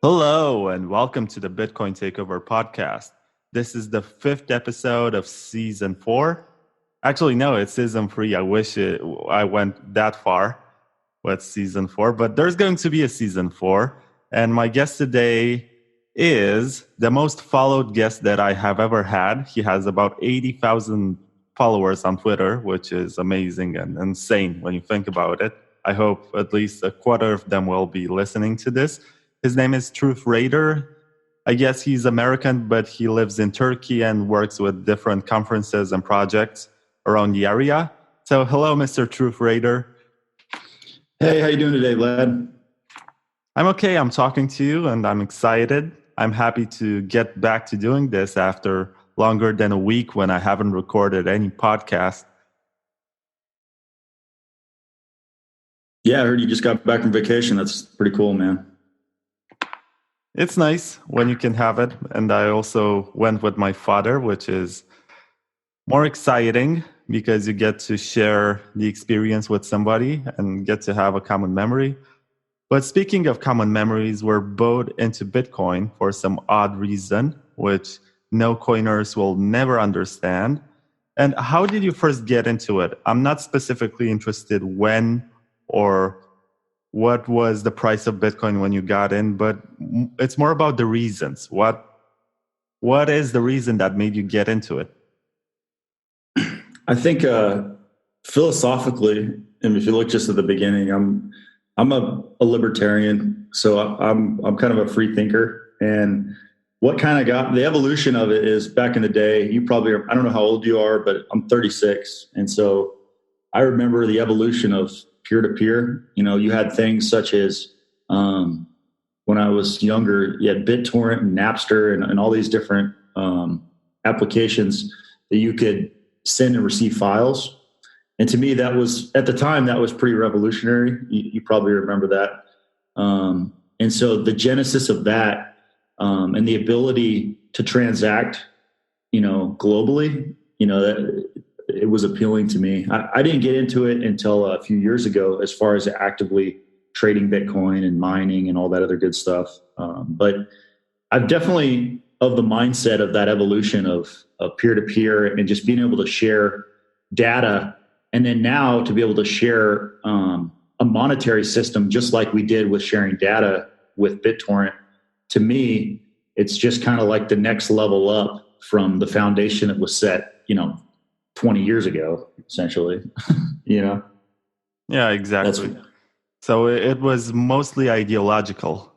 Hello, and welcome to the Bitcoin Takeover podcast. This is the fifth episode of season 4. Actually, no, it's season 3. I went that far with season 4, but there's going to be a season 4. And my guest today is the most followed guest that I have ever had. He has about 80,000 followers on Twitter, which is amazing and insane when you think about it. I hope at least a quarter of them will be listening to this. His name is Truth Raider. I guess he's American, but he lives in Turkey and works with different conferences and projects around the area. So hello, Mr. Truth Raider. Hey, how you doing today, Vlad? I'm okay. I'm talking to you and I'm excited. I'm happy to get back to doing this after longer than a week when I haven't recorded any podcast. Yeah, I heard you just got back from vacation. That's pretty cool, man. It's nice when you can have it. And I also went with my father, which is more exciting because you get to share the experience with somebody and get to have a common memory. But speaking of common memories, we're both into Bitcoin for some odd reason, which no coiners will never understand. And how did you first get into it? I'm not specifically interested when or what was the price of Bitcoin when you got in, but it's more about the reasons. What is the reason that made you get into it? I think philosophically, and if you look just at the beginning, I'm a libertarian, so I'm kind of a free thinker. And what kind of got the evolution of it is back in the day. You probably I don't know how old you are, but I'm 36, and so I remember the evolution of peer-to-peer. You know, you had things such as when I was younger, you had BitTorrent and Napster and all these different applications that you could send and receive files. And to me, that was, at the time, that was pretty revolutionary. You probably remember that. And so the genesis of that and the ability to transact, globally, that it was appealing to me. I didn't get into it until a few years ago, as far as actively trading Bitcoin and mining and all that other good stuff. But I've definitely of the mindset of that evolution of peer-to-peer and just being able to share data. And then now to be able to share a monetary system, just like we did with sharing data with BitTorrent. To me, it's just kind of like the next level up from the foundation that was set, 20 years ago, essentially. Yeah, exactly. So it was mostly ideological.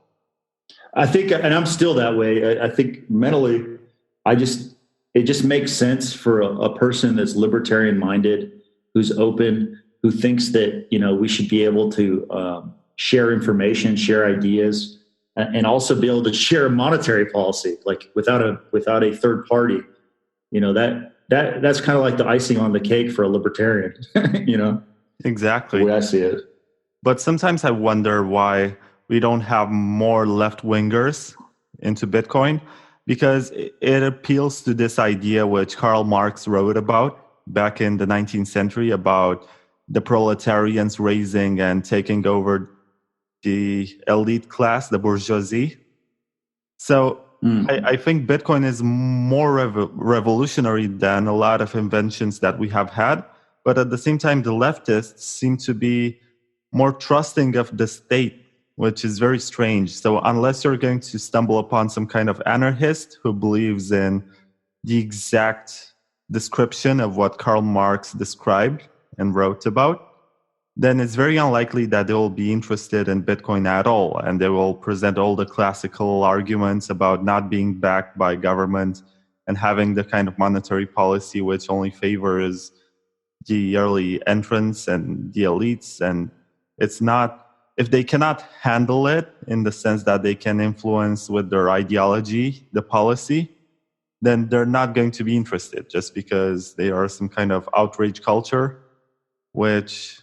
I think, and I'm still that way. I think mentally, it just makes sense for a person that's libertarian minded, who's open, who thinks that, we should be able to share information, share ideas, and also be able to share a monetary policy, like without a third party. That's kind of like the icing on the cake for a libertarian, Exactly. The way I see it. But sometimes I wonder why we don't have more left-wingers into Bitcoin, because it appeals to this idea which Karl Marx wrote about back in the 19th century about the proletarians raising and taking over the elite class, the bourgeoisie. So I think Bitcoin is more revolutionary than a lot of inventions that we have had. But at the same time, the leftists seem to be more trusting of the state, which is very strange. So unless you're going to stumble upon some kind of anarchist who believes in the exact description of what Karl Marx described and wrote about, then it's very unlikely that they will be interested in Bitcoin at all. And they will present all the classical arguments about not being backed by government and having the kind of monetary policy which only favors the early entrants and the elites. And it's not, if they cannot handle it in the sense that they can influence with their ideology, the policy, then they're not going to be interested just because they are some kind of outrage culture, which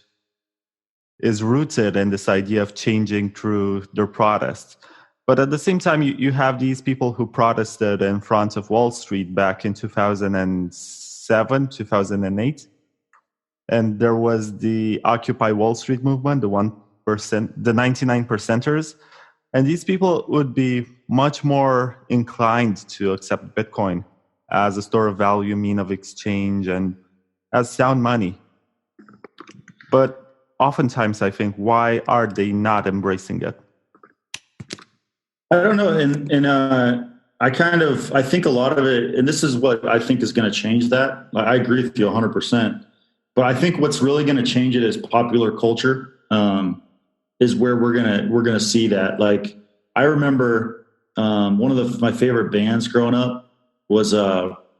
is rooted in this idea of changing through their protests. But at the same time, you have these people who protested in front of Wall Street back in 2007, 2008. And there was the Occupy Wall Street movement, the 1%, the 99 percenters. And these people would be much more inclined to accept Bitcoin as a store of value, mean of exchange, and as sound money. But oftentimes I think, why are they not embracing it? I don't know. I think a lot of it, and this is what I think is going to change that. I agree with you 100%. But I think what's really going to change it is popular culture, is where we're gonna see that. Like, I remember one of my favorite bands growing up was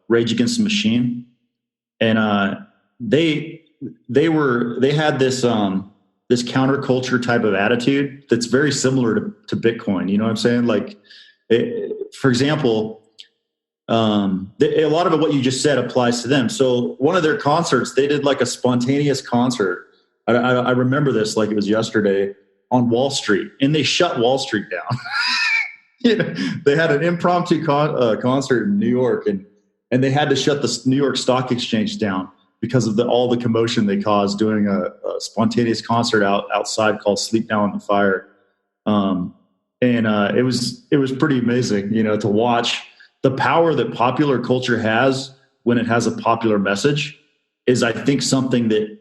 Rage Against the Machine, and they had this this counterculture type of attitude that's very similar to Bitcoin. You know what I'm saying? Like, for example, a lot of it, what you just said, applies to them. So one of their concerts, they did like a spontaneous concert. I remember this like it was yesterday, on Wall Street, and they shut Wall Street down. You know, they had an impromptu concert in New York, and they had to shut the New York Stock Exchange down because of all the commotion they caused doing a spontaneous concert outside called "Sleep Now in the Fire." It was pretty amazing, you know, to watch the power that popular culture has when it has a popular message. Is, I think, something that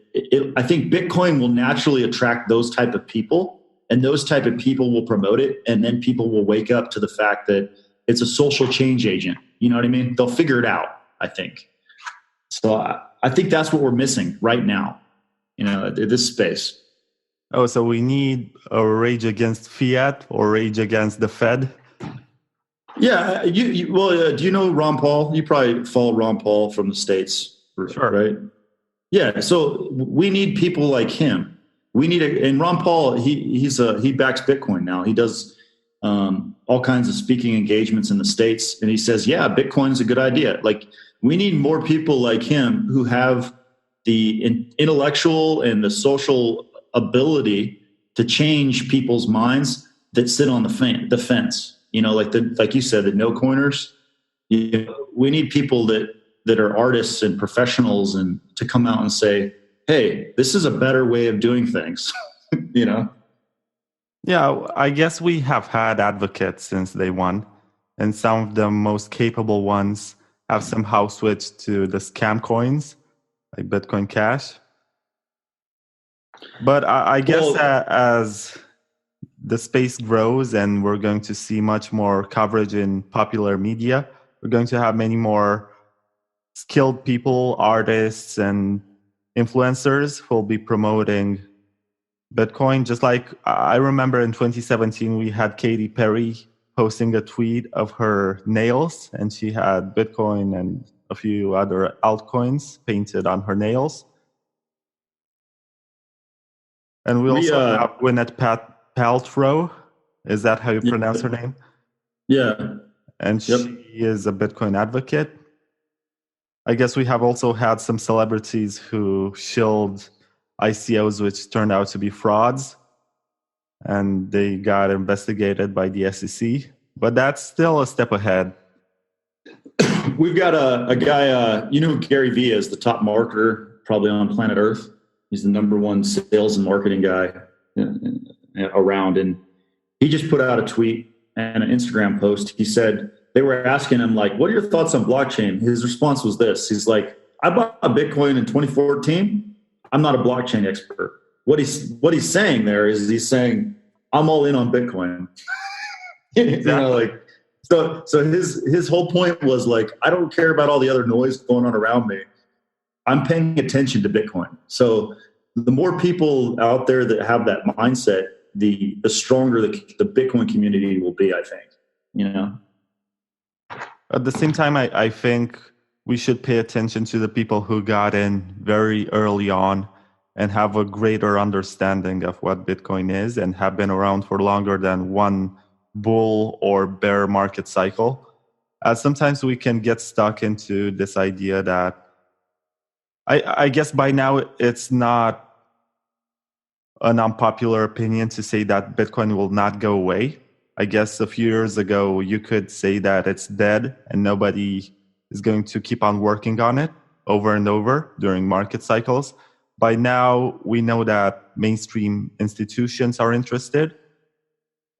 I think Bitcoin will naturally attract those type of people, and those type of people will promote it, and then people will wake up to the fact that it's a social change agent. You know what I mean? They'll figure it out, I think. So I think that's what we're missing right now, you know, this space. Oh, so we need a rage against fiat or rage against the Fed? Yeah. Do you know Ron Paul? You probably follow Ron Paul from the States, sure. Right? Yeah. So we need people like him. We need and Ron Paul, he backs Bitcoin now. He does all kinds of speaking engagements in the States, and he says, yeah, Bitcoin is a good idea. Like, we need more people like him who have the intellectual and the social ability to change people's minds that sit on the fence. You know, like you said, the no coiners. You know, we need people that are artists and professionals, and to come out and say, hey, this is a better way of doing things. You know? Yeah, I guess we have had advocates since day one, and some of the most capable ones have somehow switched to the scam coins, like Bitcoin Cash. But I guess as the space grows and we're going to see much more coverage in popular media, we're going to have many more skilled people, artists, and influencers who will be promoting Bitcoin. Just like I remember in 2017, we had Katy Perry posting a tweet of her nails, and she had Bitcoin and a few other altcoins painted on her nails. And we also have Gwyneth Paltrow. Is that how you pronounce her name? Yeah. And she is a Bitcoin advocate. I guess we have also had some celebrities who shilled ICOs, which turned out to be frauds, and they got investigated by the SEC. But that's still a step ahead. We've got a guy, you know who Gary Vee is, the top marketer probably on planet Earth. He's the number one sales and marketing guy around. And he just put out a tweet and an Instagram post. He said, they were asking him, like, what are your thoughts on blockchain? His response was this. He's like, I bought a Bitcoin in 2014. I'm not a blockchain expert. What he's saying there is he's saying, I'm all in on Bitcoin. You know, like, so his whole point was like, I don't care about all the other noise going on around me. I'm paying attention to Bitcoin. So the more people out there that have that mindset, the stronger the Bitcoin community will be, I think, you know? At the same time, I think we should pay attention to the people who got in very early on and have a greater understanding of what Bitcoin is and have been around for longer than one bull or bear market cycle. Sometimes we can get stuck into this idea that I guess by now it's not an unpopular opinion to say that Bitcoin will not go away. I guess a few years ago, you could say that it's dead and nobody is going to keep on working on it over and over during market cycles. By now, we know that mainstream institutions are interested.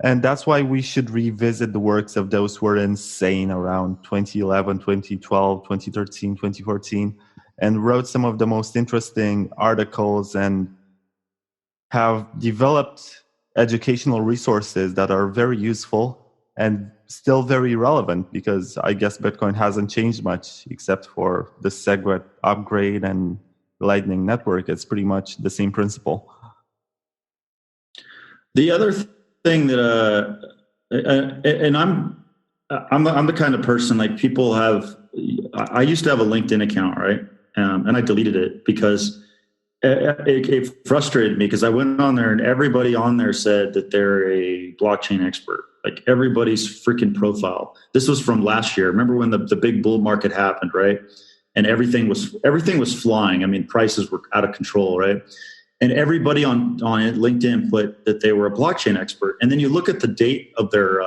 And that's why we should revisit the works of those who were insane around 2011, 2012, 2013, 2014, and wrote some of the most interesting articles and have developed educational resources that are very useful and still very relevant, because I guess Bitcoin hasn't changed much except for the SegWit upgrade and Lightning Network. It's pretty much the same principle. The other thing that, and I'm the kind of person, like, people have. I used to have a LinkedIn account, right, and I deleted it because it frustrated me, because I went on there and everybody on there said that they're a blockchain expert. Like, everybody's freaking profile. This was from last year. Remember when the big bull market happened, right? And everything was flying. I mean, prices were out of control, right? And everybody on it, LinkedIn, put that they were a blockchain expert. And then you look at the date of their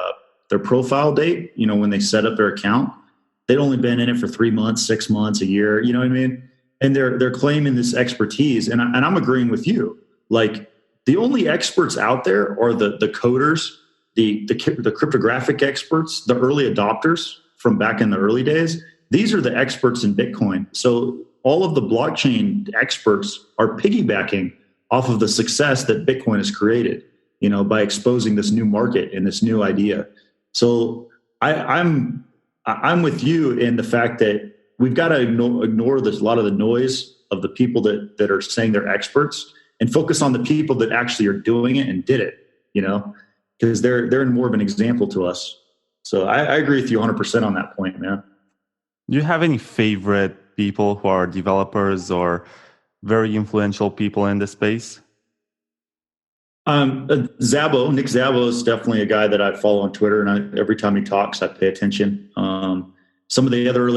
profile date, when they set up their account, they'd only been in it for 3 months, 6 months, a year, you know what I mean? And they're claiming this expertise. And I'm agreeing with you. Like, the only experts out there are the coders, the cryptographic experts, the early adopters from back in the early days. These are the experts in Bitcoin. So all of the blockchain experts are piggybacking off of the success that Bitcoin has created, by exposing this new market and this new idea. So I'm with you in the fact that we've got to ignore a lot of the noise of the people that are saying they're experts, and focus on the people that actually are doing it and did it, because they're more of an example to us. So I agree with you 100% on that point, man. Do you have any favorite people who are developers or very influential people in the space? Nick Szabo is definitely a guy that I follow on Twitter, and every time he talks, I pay attention. Some of the other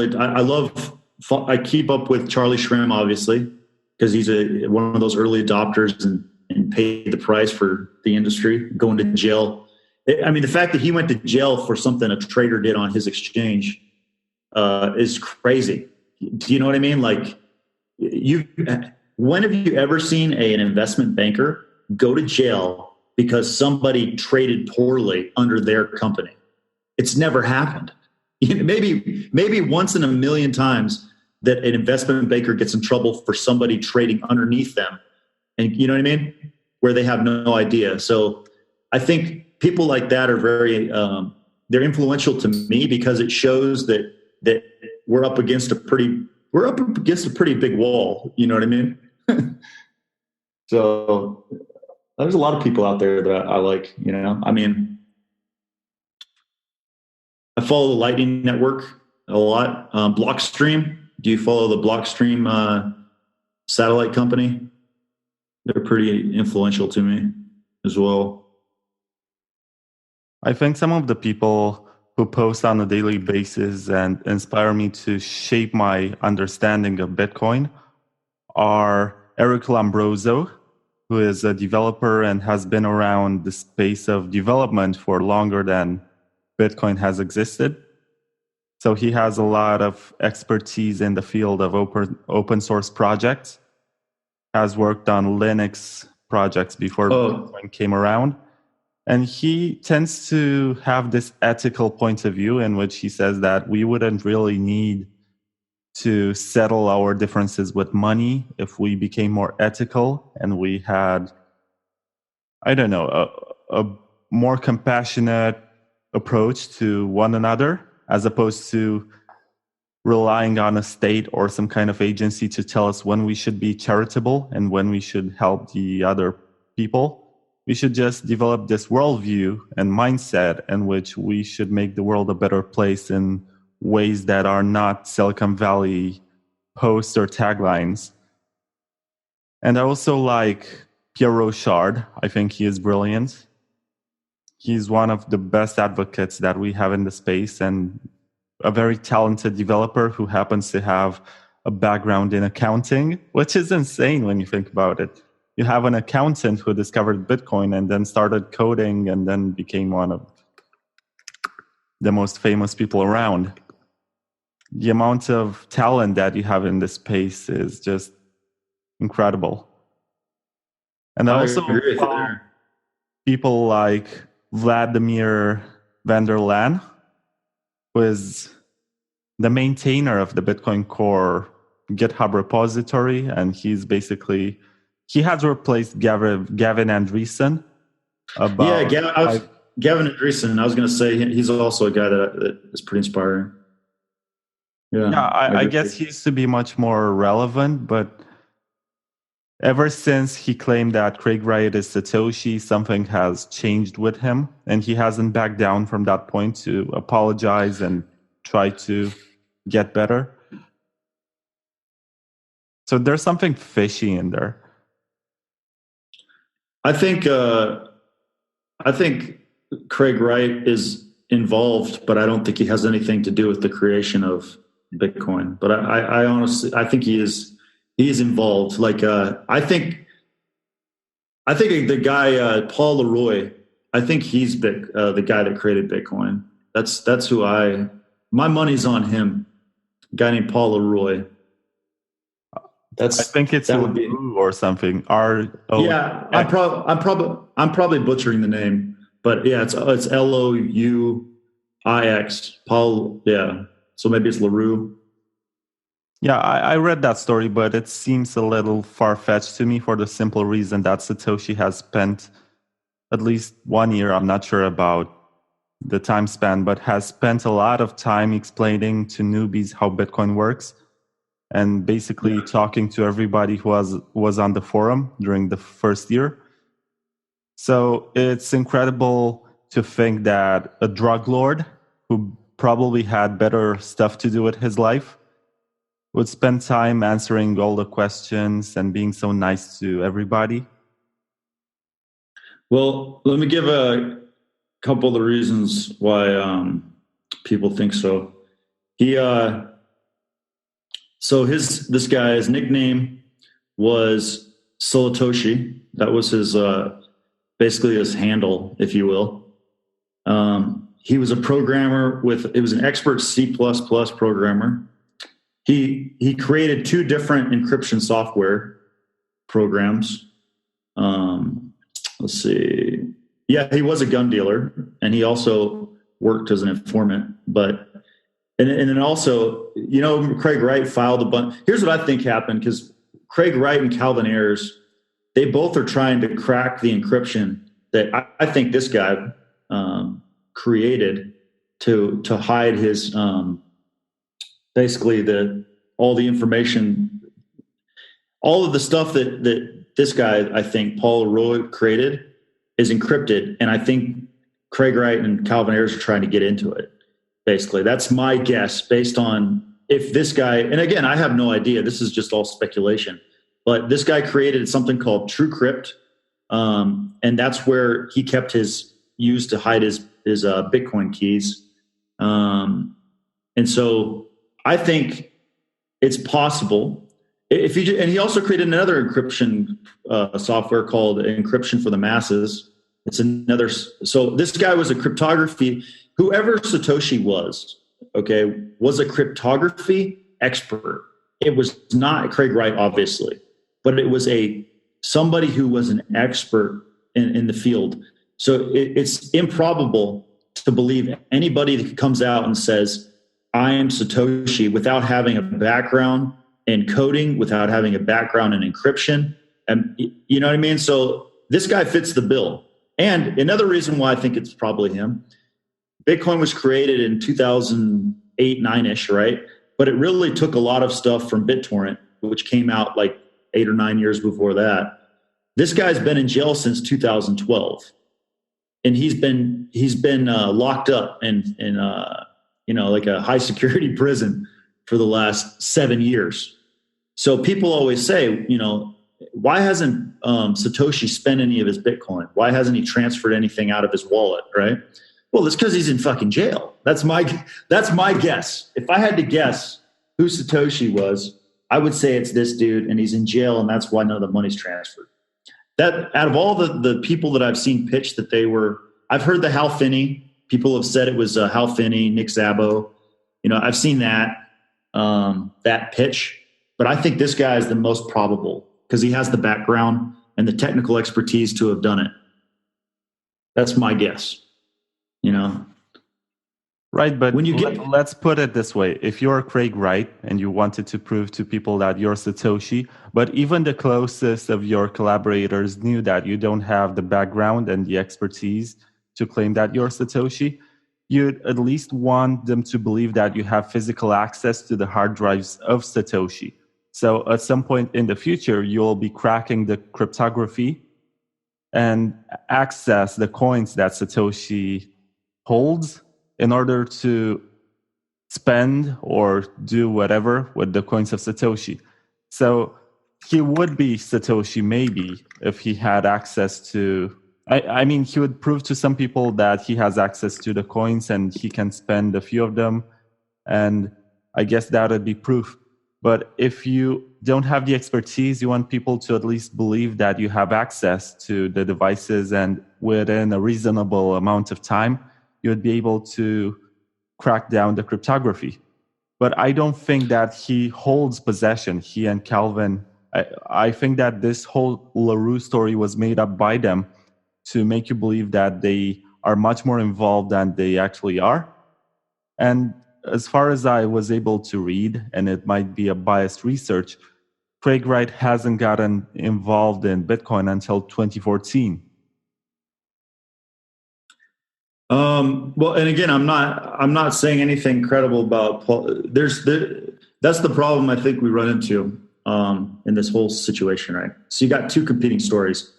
I keep up with Charlie Shrem, obviously, because he's one of those early adopters and paid the price for the industry, going to jail. I mean, the fact that he went to jail for something a trader did on his exchange is crazy. Do you know what I mean? Like, when have you ever seen an investment banker go to jail because somebody traded poorly under their company? It's never happened. Maybe once in a million times that an investment banker gets in trouble for somebody trading underneath them, and you know what I mean, where they have no idea. So I think people like that are very they're influential to me, because it shows that we're up against a pretty big wall. You know what I mean? So there's a lot of people out there that I like. I mean, I follow the Lightning Network a lot. Blockstream. Do you follow the Blockstream satellite company? They're pretty influential to me as well. I think some of the people who post on a daily basis and inspire me to shape my understanding of Bitcoin are Eric Lombroso, who is a developer and has been around the space of development for longer than Bitcoin has existed. So he has a lot of expertise in the field of open source projects, has worked on Linux projects before Bitcoin came around. And he tends to have this ethical point of view in which he says that we wouldn't really need to settle our differences with money if we became more ethical and we had, a more compassionate approach to one another, as opposed to relying on a state or some kind of agency to tell us when we should be charitable and when we should help the other people. We should just develop this worldview and mindset in which we should make the world a better place in ways that are not Silicon Valley posts or taglines. And I also like Pierre Rochard. I think he is brilliant. He's one of the best advocates that we have in the space, and a very talented developer who happens to have a background in accounting, which is insane when you think about it. You have an accountant who discovered Bitcoin and then started coding and then became one of the most famous people around. The amount of talent that you have in this space is just incredible. And I also follow people like Vladimir van der Laan, who is the maintainer of the Bitcoin Core GitHub repository, and he has replaced Gavin Andreessen. Gavin Andreessen. I was going to say he's also a guy that is pretty inspiring. Yeah, I guess he used to be much more relevant, but ever since he claimed that Craig Wright is Satoshi, something has changed with him, and he hasn't backed down from that point to apologize and try to get better. So there's something fishy in there. I think Craig Wright is involved, but I don't think he has anything to do with the creation of Bitcoin. But I honestly think he is involved. Like I think the guy Paul Leroy, I think he's the guy that created Bitcoin. That's who my money's on him. A guy named Paul Leroy. I think it's Roux or something. R-O. Yeah, I'm probably butchering the name, but yeah, it's Louix. Paul. Yeah, so maybe it's Leroux. Yeah, I read that story, but it seems a little far-fetched to me for the simple reason that Satoshi has spent at least 1 year, I'm not sure about the time span, but has spent a lot of time explaining to newbies how Bitcoin works and basically talking to everybody who was on the forum during the first year. So it's incredible to think that a drug lord who probably had better stuff to do with his life would spend time answering all the questions and being so nice to everybody. Well, let me give a couple of the reasons why people think so. This guy's nickname was Solatoshi. That was his basically his handle, if you will. He was a programmer it was an expert C++ programmer. He created 2 different encryption software programs. Let's see. Yeah, he was a gun dealer, and he also worked as an informant. And then also, Craig Wright filed a bunch. Here's what I think happened, because Craig Wright and Calvin Ayers, they both are trying to crack the encryption that I think this guy created to hide his basically all the information, all of the stuff that this guy, I think Paul Roy created, is encrypted, and I think Craig Wright and Calvin Ayers are trying to get into it. Basically, that's my guess based on if this guy, and again, I have no idea. This is just all speculation. But this guy created something called TrueCrypt, and that's where he used to hide his Bitcoin keys. And so I think it's possible. And he also created another encryption software called Encryption for the Masses. It's another. So this guy was a cryptography. Whoever Satoshi was a cryptography expert. It was not Craig Wright, obviously, but it was somebody who was an expert in the field. So it's improbable to believe anybody that comes out and says, I am Satoshi, without having a background in coding, without having a background in encryption. And you know what I mean? So this guy fits the bill. And another reason why I think it's probably him, Bitcoin was created in 2008, 9-ish, right? But it really took a lot of stuff from BitTorrent, which came out like 8 or 9 years before that. This guy's been in jail since 2012. And he's been locked up in like a high security prison for the last 7 years. So people always say, why hasn't Satoshi spent any of his Bitcoin? Why hasn't he transferred anything out of his wallet, right? Well, it's because he's in fucking jail. That's my guess. If I had to guess who Satoshi was, I would say it's this dude, and he's in jail, and that's why none of the money's transferred. That out of all the people that I've seen pitch that I've heard the Hal Finney. People have said it was Hal Finney, Nick Szabo. I've seen that pitch, but I think this guy is the most probable because he has the background and the technical expertise to have done it. That's my guess. you know. Right, but When you let's put it this way. If you're Craig Wright and you wanted to prove to people that you're Satoshi, but even the closest of your collaborators knew that you don't have the background and the expertise to claim that you're Satoshi, you'd at least want them to believe that you have physical access to the hard drives of Satoshi. So at some point in the future, you'll be cracking the cryptography and access the coins that Satoshi holds in order to spend or do whatever with the coins of Satoshi. So he would be Satoshi maybe if he had access to, I mean, he would prove to some people that he has access to the coins and he can spend a few of them. And I guess that would be proof. But if you don't have the expertise, you want people to at least believe that you have access to the devices and within a reasonable amount of time, you would be able to crack down the cryptography. But I don't think that he holds possession, he and Calvin. I think that this whole LaRue story was made up by them to make you believe that they are much more involved than they actually are. And as far as I was able to read, and it might be a biased research, Craig Wright hasn't gotten involved in Bitcoin until 2014. Well, and again, I'm not saying anything credible about Paul. That's the problem I think we run into in this whole situation, right? So you got two competing stories.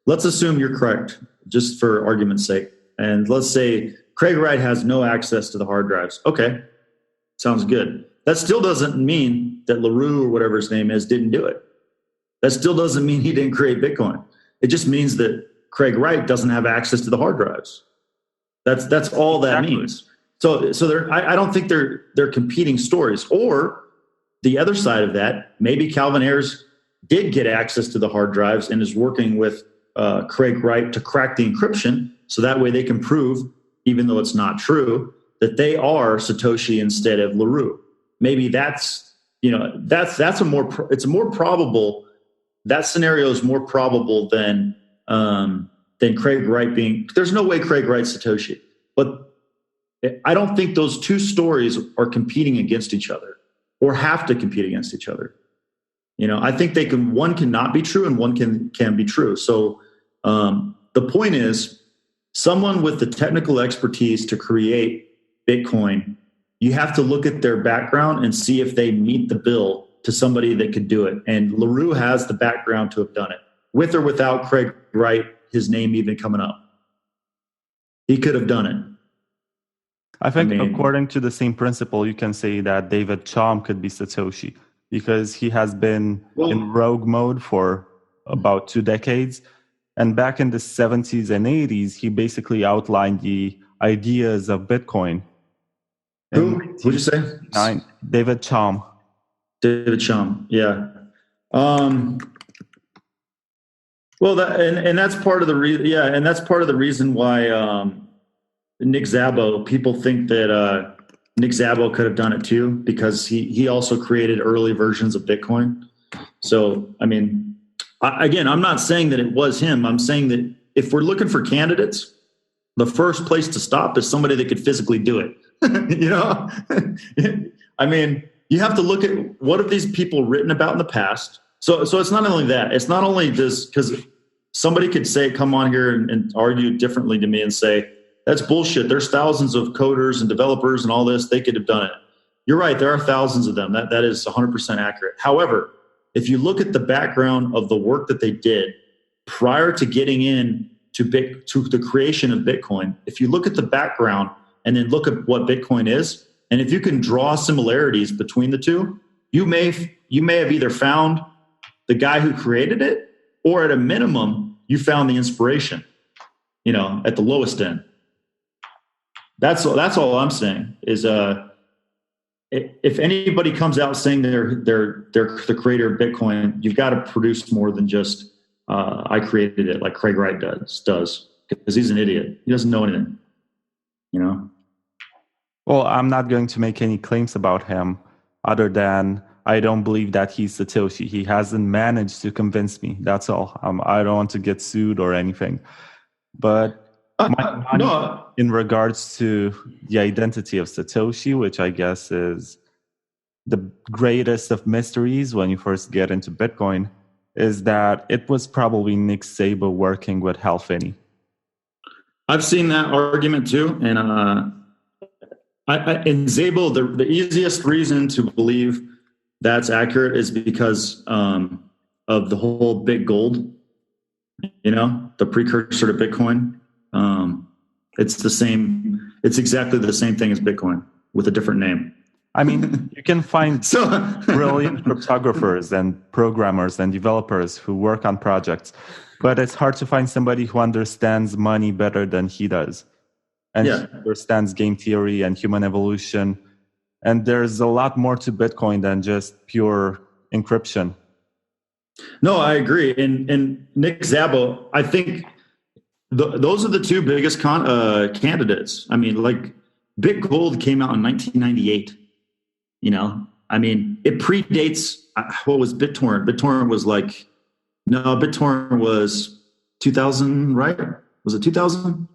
Let's assume you're correct, just for argument's sake, and let's say Craig Wright has no access to the hard drives. Okay, sounds good. That still doesn't mean that LaRue or whatever his name is didn't do it. That still doesn't mean he didn't create Bitcoin. It just means that Craig Wright doesn't have access to the hard drives. That's all that means. So I don't think they're competing stories. Or the other side of that, maybe Calvin Ayers did get access to the hard drives and is working with Craig Wright to crack the encryption, so that way they can prove, even though it's not true, that they are Satoshi instead of LaRue. Maybe that's a more probable. That scenario is more probable than Craig Wright being. There's no way Craig Wright's Satoshi, but I don't think those two stories are competing against each other or have to compete against each other. I think one cannot be true and one can be true. So the point is, someone with the technical expertise to create Bitcoin, you have to look at their background and see if they meet the bill to somebody that could do it. And LaRue has the background to have done it, with or without Craig Wright, his name even coming up. He could have done it. I think according to the same principle, you can say that David Chaum could be Satoshi because he has been in rogue mode for about 2 decades. And back in the 70s and 80s, he basically outlined the ideas of Bitcoin. Who? What'd you say? David Chaum. David Chaum, yeah. Well, that's part of the reason. Yeah, and that's part of the reason why Nick Szabo. People think that Nick Szabo could have done it too, because he also created early versions of Bitcoin. So, I mean, I'm not saying that it was him. I'm saying that if we're looking for candidates, the first place to stop is somebody that could physically do it. I mean, you have to look at what have these people written about in the past. So it's not only that. It's not only this, because somebody could come on here and argue differently to me and say, that's bullshit. There's thousands of coders and developers and all this. They could have done it. You're right. There are thousands of them. That is 100% accurate. However, if you look at the background of the work that they did prior to getting in to the creation of Bitcoin, if you look at the background and then look at what Bitcoin is, and if you can draw similarities between the two, you may have either found the guy who created it, or at a minimum, you found the inspiration, at the lowest end. That's all I'm saying is, if anybody comes out saying they're the creator of Bitcoin, you've got to produce more than just I created it, like Craig Wright does, because he's an idiot. He doesn't know anything, Well, I'm not going to make any claims about him other than I don't believe that he's Satoshi. He hasn't managed to convince me. That's all. I don't want to get sued or anything. But My money No, in regards to the identity of Satoshi, which I guess is the greatest of mysteries when you first get into Bitcoin, is that it was probably Nick Szabo working with Hal Finney. I've seen that argument too, and in Szabo, the easiest reason to believe that's accurate is because of the whole big gold, the precursor to Bitcoin. It's the same. It's exactly the same thing as Bitcoin with a different name. I mean, you can find brilliant cryptographers and programmers and developers who work on projects, but it's hard to find somebody who understands money better than he does. And he understands game theory and human evolution. And there's a lot more to Bitcoin than just pure encryption. No, I agree. And Nick Szabo, I think those are the two biggest candidates. I mean, like BitGold came out in 1998. I mean, it predates what was BitTorrent. BitTorrent was 2000, right? Was it 2000?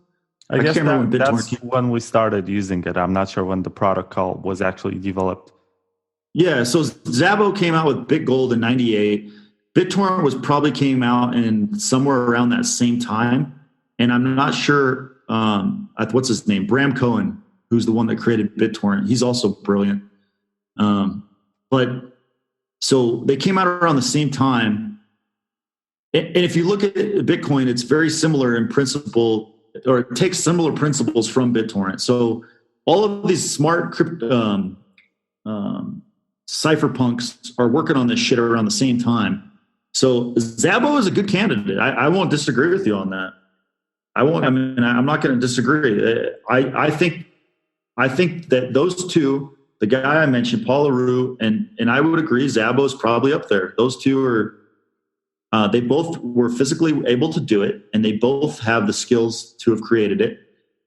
I guess that's when we started using it. I'm not sure when the protocol was actually developed. Yeah, so Szabo came out with BitGold in 98. BitTorrent probably came out in somewhere around that same time. And I'm not sure, what's his name? Bram Cohen, who's the one that created BitTorrent. He's also brilliant. But so they came out around the same time. And if you look at Bitcoin, it's very similar in principle, or it takes similar principles from BitTorrent. So all of these smart cypherpunks are working on this shit around the same time. So Szabo is a good candidate. I won't disagree with you on that. I'm not going to disagree. I think that those two, the guy I mentioned, Paul Roux, and I would agree, Szabo is probably up there. Those two are. They both were physically able to do it, and they both have the skills to have created it,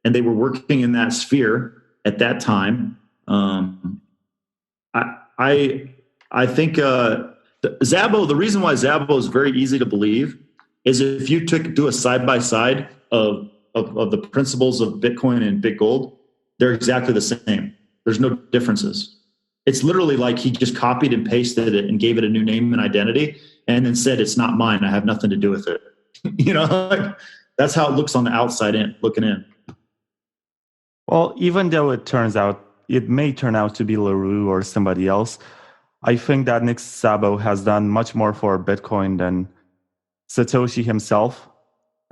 and they were working in that sphere at that time. I think Szabo. The reason why Szabo is very easy to believe is if you do a side by side of the principles of Bitcoin and BitGold, they're exactly the same. There's no differences. It's literally like he just copied and pasted it and gave it a new name and identity, and then said, "It's not mine. I have nothing to do with it." That's how it looks on the outside in, looking in. Well, even though it may turn out to be LaRue or somebody else, I think that Nick Szabo has done much more for Bitcoin than Satoshi himself,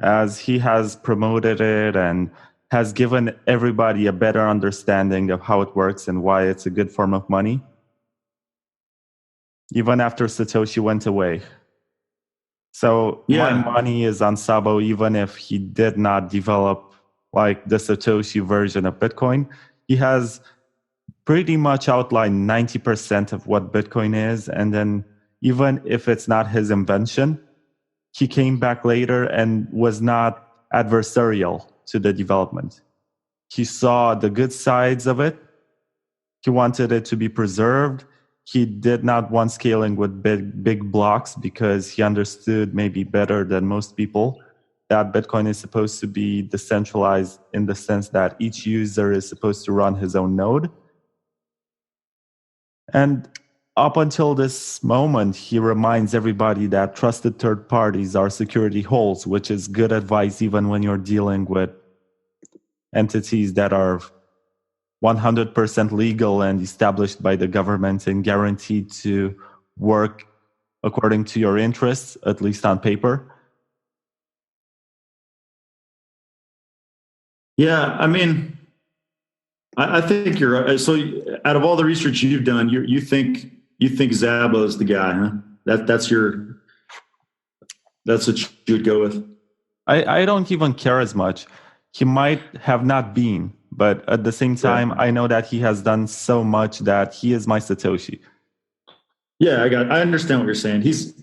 as he has promoted it and has given everybody a better understanding of how it works and why it's a good form of money, even after Satoshi went away. So my money is on Szabo, even if he did not develop like the Satoshi version of Bitcoin. He has pretty much outlined 90% of what Bitcoin is. And then even if it's not his invention, he came back later and was not adversarial to the development. He saw the good sides of it. He wanted it to be preserved. He did not want scaling with big blocks because he understood maybe better than most people that Bitcoin is supposed to be decentralized in the sense that each user is supposed to run his own node. And up until this moment, he reminds everybody that trusted third parties are security holes, which is good advice even when you're dealing with entities that are 100% legal and established by the government and guaranteed to work according to your interests, at least on paper. Yeah, I mean, I think you're right. So out of all the research you've done, you think Szabo is the guy, huh? That's what you would go with. I don't even care as much. He might have not been, but at the same time, I know that he has done so much that he is my Satoshi. Yeah, I understand what you're saying. He's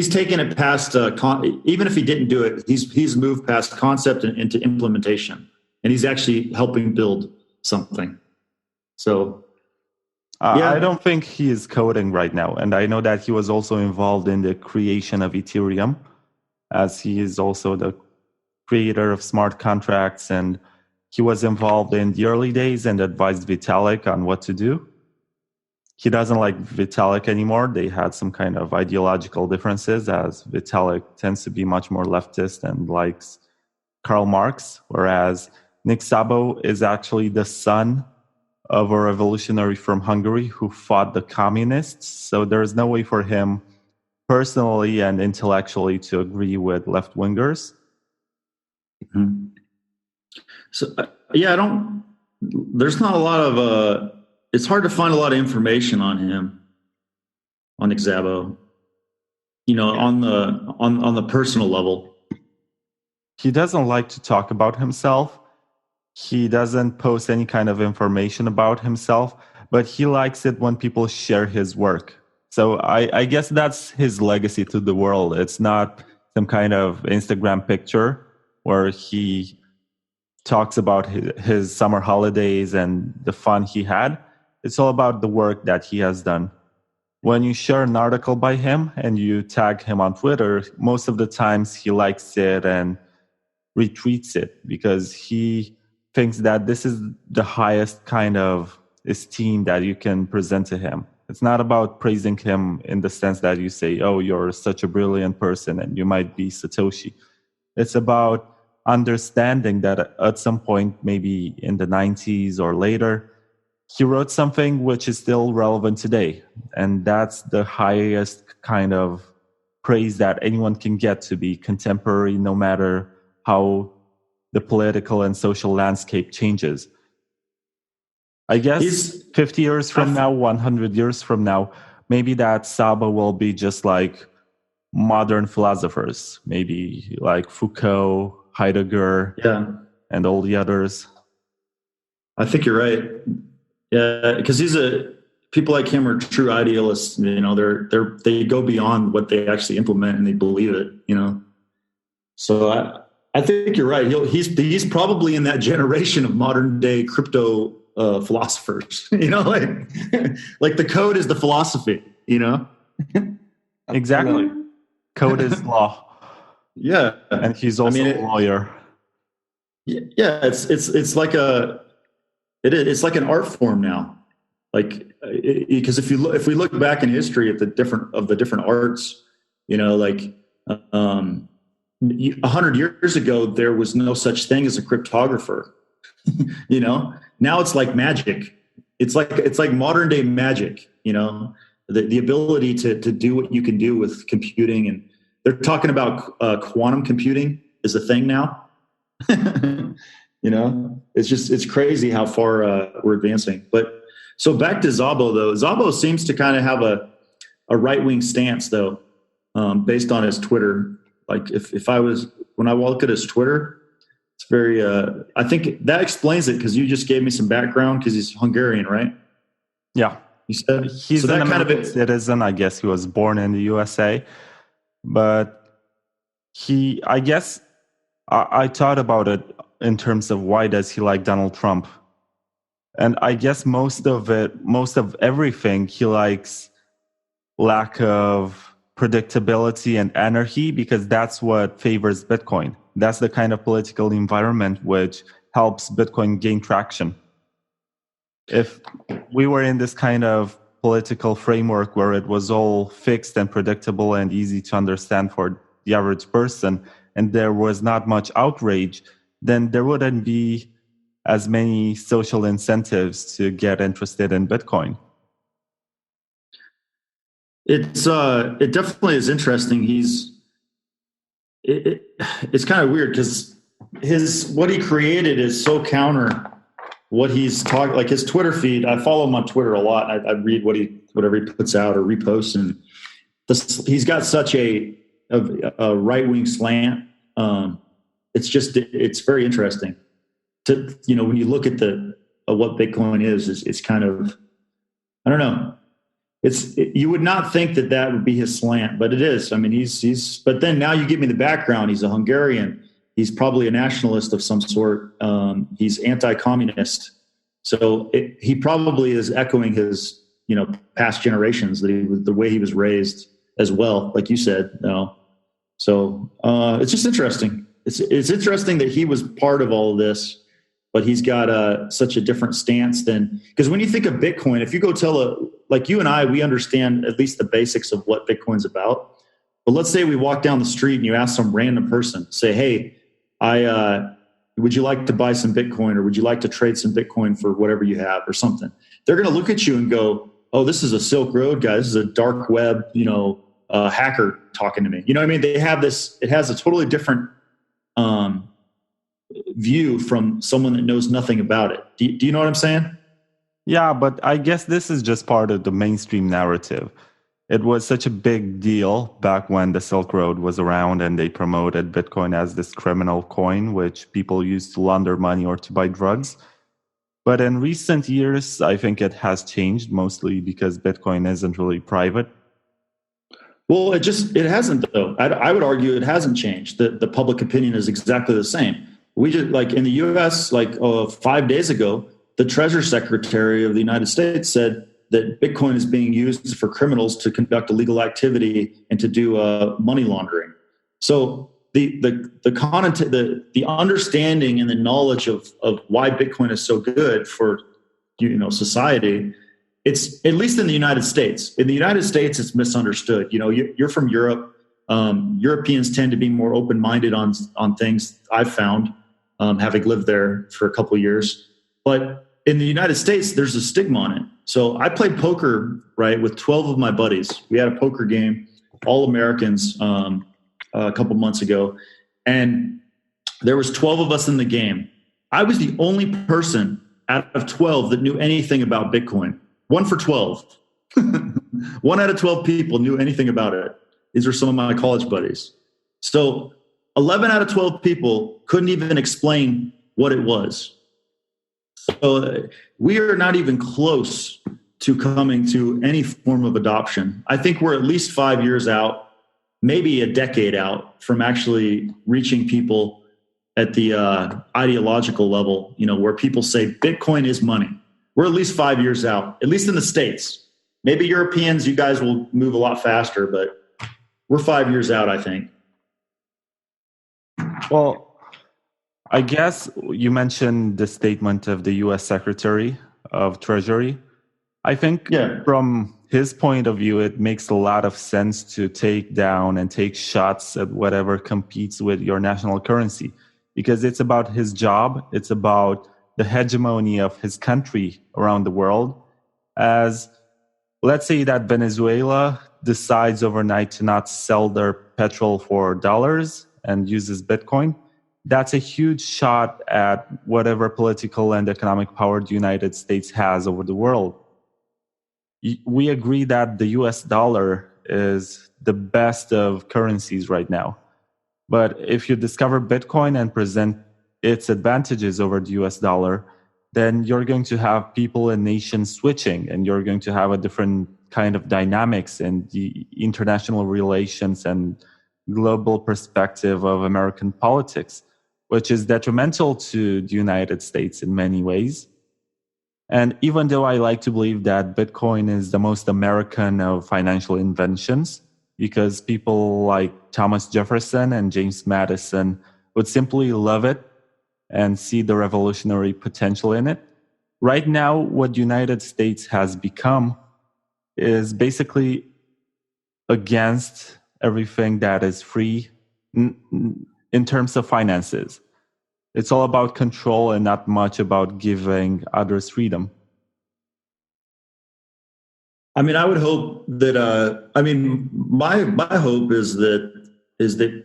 taken it past even if he didn't do it, he's moved past concept into implementation, and he's actually helping build something. So I don't think he is coding right now, and I know that he was also involved in the creation of Ethereum, as he is also the creator of smart contracts, and he was involved in the early days and advised Vitalik on what to do. He doesn't like Vitalik anymore. They had some kind of ideological differences, as Vitalik tends to be much more leftist and likes Karl Marx, whereas Nick Szabo is actually the son of a revolutionary from Hungary who fought the communists. So there's no way for him personally and intellectually to agree with left-wingers. Mm-hmm. So, there's not a lot of, it's hard to find a lot of information on him, on Nick Szabo, on the personal level. He doesn't like to talk about himself. He doesn't post any kind of information about himself, but he likes it when people share his work. So I guess that's his legacy to the world. It's not some kind of Instagram picture where he talks about his summer holidays and the fun he had. It's all about the work that he has done. When you share an article by him and you tag him on Twitter, most of the times he likes it and retweets it because he thinks that this is the highest kind of esteem that you can present to him. It's not about praising him in the sense that you say, oh, you're such a brilliant person and you might be Satoshi. It's about understanding that at some point, maybe in the 90s or later, he wrote something which is still relevant today. And that's the highest kind of praise that anyone can get, to be contemporary, no matter how the political and social landscape changes. I guess 50 years from now, 100 years from now, maybe that Szabo will be just like modern philosophers, maybe like Foucault, Heidegger, and all the others. I think you're right. Yeah, because people like him are true idealists. They go beyond what they actually implement and they believe it. So I think you're right. He's probably in that generation of modern day crypto philosophers. Like the code is the philosophy. Exactly. Code is law. Yeah, and he's also a lawyer. Yeah, it's like it's like an art form now. Like, because if we look back in history at the different arts, 100 years ago there was no such thing as a cryptographer. Now it's like magic. It's like modern day magic. The ability to do what you can do with computing, and they're talking about quantum computing is a thing now. It's crazy how far we're advancing. But so back to Szabo though. Szabo seems to kind of have a right-wing stance though, based on his Twitter. Like when I look at his Twitter, it's very, I think that explains it, because you just gave me some background, because he's Hungarian, right? Yeah. You said he's an American citizen. I guess he was born in the USA, but I guess I thought about it in terms of why does he like Donald Trump? And I guess most of everything, he likes lack of predictability and anarchy, because that's what favors Bitcoin. That's the kind of political environment which helps Bitcoin gain traction. If we were in this kind of political framework where it was all fixed and predictable and easy to understand for the average person, and there was not much outrage, then there wouldn't be as many social incentives to get interested in Bitcoin. It definitely is interesting. It's kind of weird because what he created is so counter what he's talking. Like his Twitter feed, I follow him on Twitter a lot. I read whatever he puts out or reposts, and he's got such a right-wing slant. It's very interesting to when you look at what Bitcoin is. It's kind of, I don't know. You would not think that would be his slant, but it is. I mean, but then now you give me the background. He's a Hungarian. He's probably a nationalist of some sort. He's anti-communist. So he probably is echoing his, past generations, the way he was raised as well, like you said. So it's just interesting. it's interesting that he was part of all of this, but he's got such a different stance than, because when you think of Bitcoin, if you go like you and I, we understand at least the basics of what Bitcoin's about. But let's say we walk down the street and you ask some random person, say, hey, would you like to buy some Bitcoin, or would you like to trade some Bitcoin for whatever you have or something? They're going to look at you and go, oh, this is a Silk Road guy. This is a dark web, hacker talking to me. You know what I mean? They have this, it has a totally different view from someone that knows nothing about it. Do you know what I'm saying? Yeah, but I guess this is just part of the mainstream narrative. It was such a big deal back when the Silk Road was around and they promoted Bitcoin as this criminal coin, which people used to launder money or to buy drugs. But in recent years, I think it has changed, mostly because Bitcoin isn't really private. Well, it hasn't, though. I would argue it hasn't changed. The public opinion is exactly the same. We just, like in the U.S., 5 days ago, the Treasury Secretary of the United States said that Bitcoin is being used for criminals to conduct illegal activity and to do money laundering. So the content, the understanding and the knowledge of why Bitcoin is so good for society, it's, at least in the United States. In the United States, it's misunderstood. You're from Europe. Europeans tend to be more open-minded on things, I've found, having lived there for a couple of years. But in the United States, there's a stigma on it. So I played poker, right, with 12 of my buddies. We had a poker game, all Americans, a couple months ago, and there was 12 of us in the game. I was the only person out of 12 that knew anything about Bitcoin. 1 for 12. 1 out of 12 people knew anything about it. These are some of my college buddies. So 11 out of 12 people couldn't even explain what it was. So we are not even close to coming to any form of adoption. I think we're at least 5 years out, maybe a decade out from actually reaching people at the ideological level, where people say Bitcoin is money. We're at least 5 years out, at least in the States. Maybe Europeans, you guys will move a lot faster, but we're 5 years out, I think. Well, I guess you mentioned the statement of the U.S. Secretary of Treasury. I think from his point of view, it makes a lot of sense to take down and take shots at whatever competes with your national currency, because it's about his job. It's about the hegemony of his country around the world. As let's say that Venezuela decides overnight to not sell their petrol for dollars and uses Bitcoin. That's a huge shot at whatever political and economic power the United States has over the world. We agree that the US dollar is the best of currencies right now. But if you discover Bitcoin and present its advantages over the US dollar, then you're going to have people and nations switching, and you're going to have a different kind of dynamics in the international relations and global perspective of American politics, which is detrimental to the United States in many ways. And even though I like to believe that Bitcoin is the most American of financial inventions, because people like Thomas Jefferson and James Madison would simply love it and see the revolutionary potential in it, right now what the United States has become is basically against everything that is free in terms of finances. It's all about control and not much about giving others freedom. I mean, I would hope that. My hope is that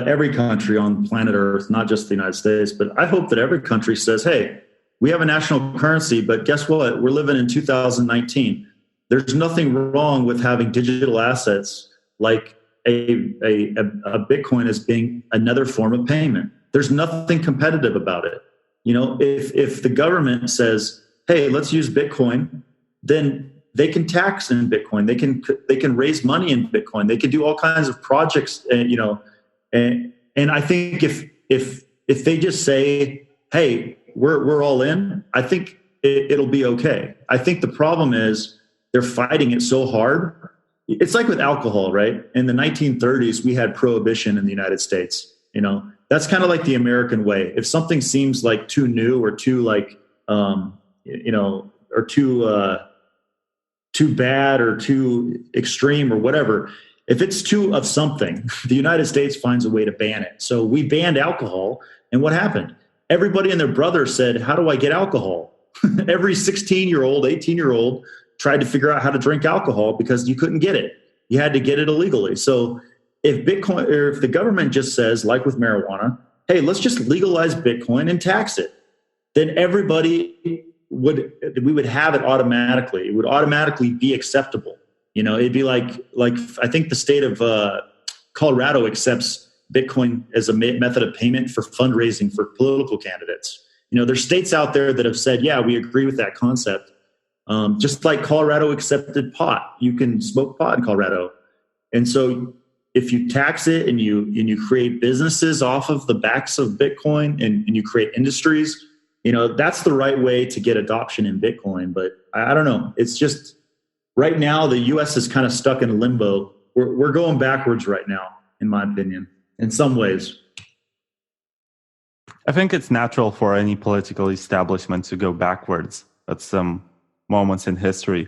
every country on planet Earth, not just the United States, but I hope that every country says, "Hey, we have a national currency, but guess what? We're living in 2019. There's nothing wrong with having digital assets like a Bitcoin as being another form of payment. There's nothing competitive about it. If the government says, "Hey, let's use Bitcoin," then they can tax in Bitcoin. They can raise money in Bitcoin. They can do all kinds of projects. And I think if they just say, "Hey, we're all in," I think it'll be okay. I think the problem is they're fighting it so hard. It's like with alcohol, right? In the 1930s, we had prohibition in the United States. that's kind of like the American way. If something seems like too new or too like, or too bad or too extreme or whatever, if it's too of something, the United States finds a way to ban it. So we banned alcohol. And what happened? Everybody and their brother said, how do I get alcohol? Every 16-year-old, 18-year-old tried to figure out how to drink alcohol because you couldn't get it. You had to get it illegally. So if Bitcoin, or if the government just says, like with marijuana, hey, let's just legalize Bitcoin and tax it, then we would have it automatically. It would automatically be acceptable. It'd be like I think the state of Colorado accepts Bitcoin as a method of payment for fundraising for political candidates. There's states out there that have said, yeah, we agree with that concept. Just like Colorado accepted pot. You can smoke pot in Colorado. And so if you tax it and you create businesses off of the backs of Bitcoin and you create industries, that's the right way to get adoption in Bitcoin. But I don't know. It's just right now, the U.S. is kind of stuck in limbo. We're going backwards right now, in my opinion, in some ways. I think it's natural for any political establishment to go backwards at some moments in history.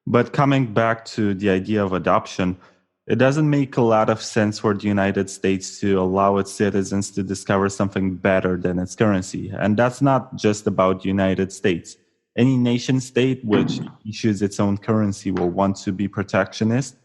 But coming back to the idea of adoption, it doesn't make a lot of sense for the United States to allow its citizens to discover something better than its currency. And that's not just about the United States. Any nation state which issues its own currency will want to be protectionist,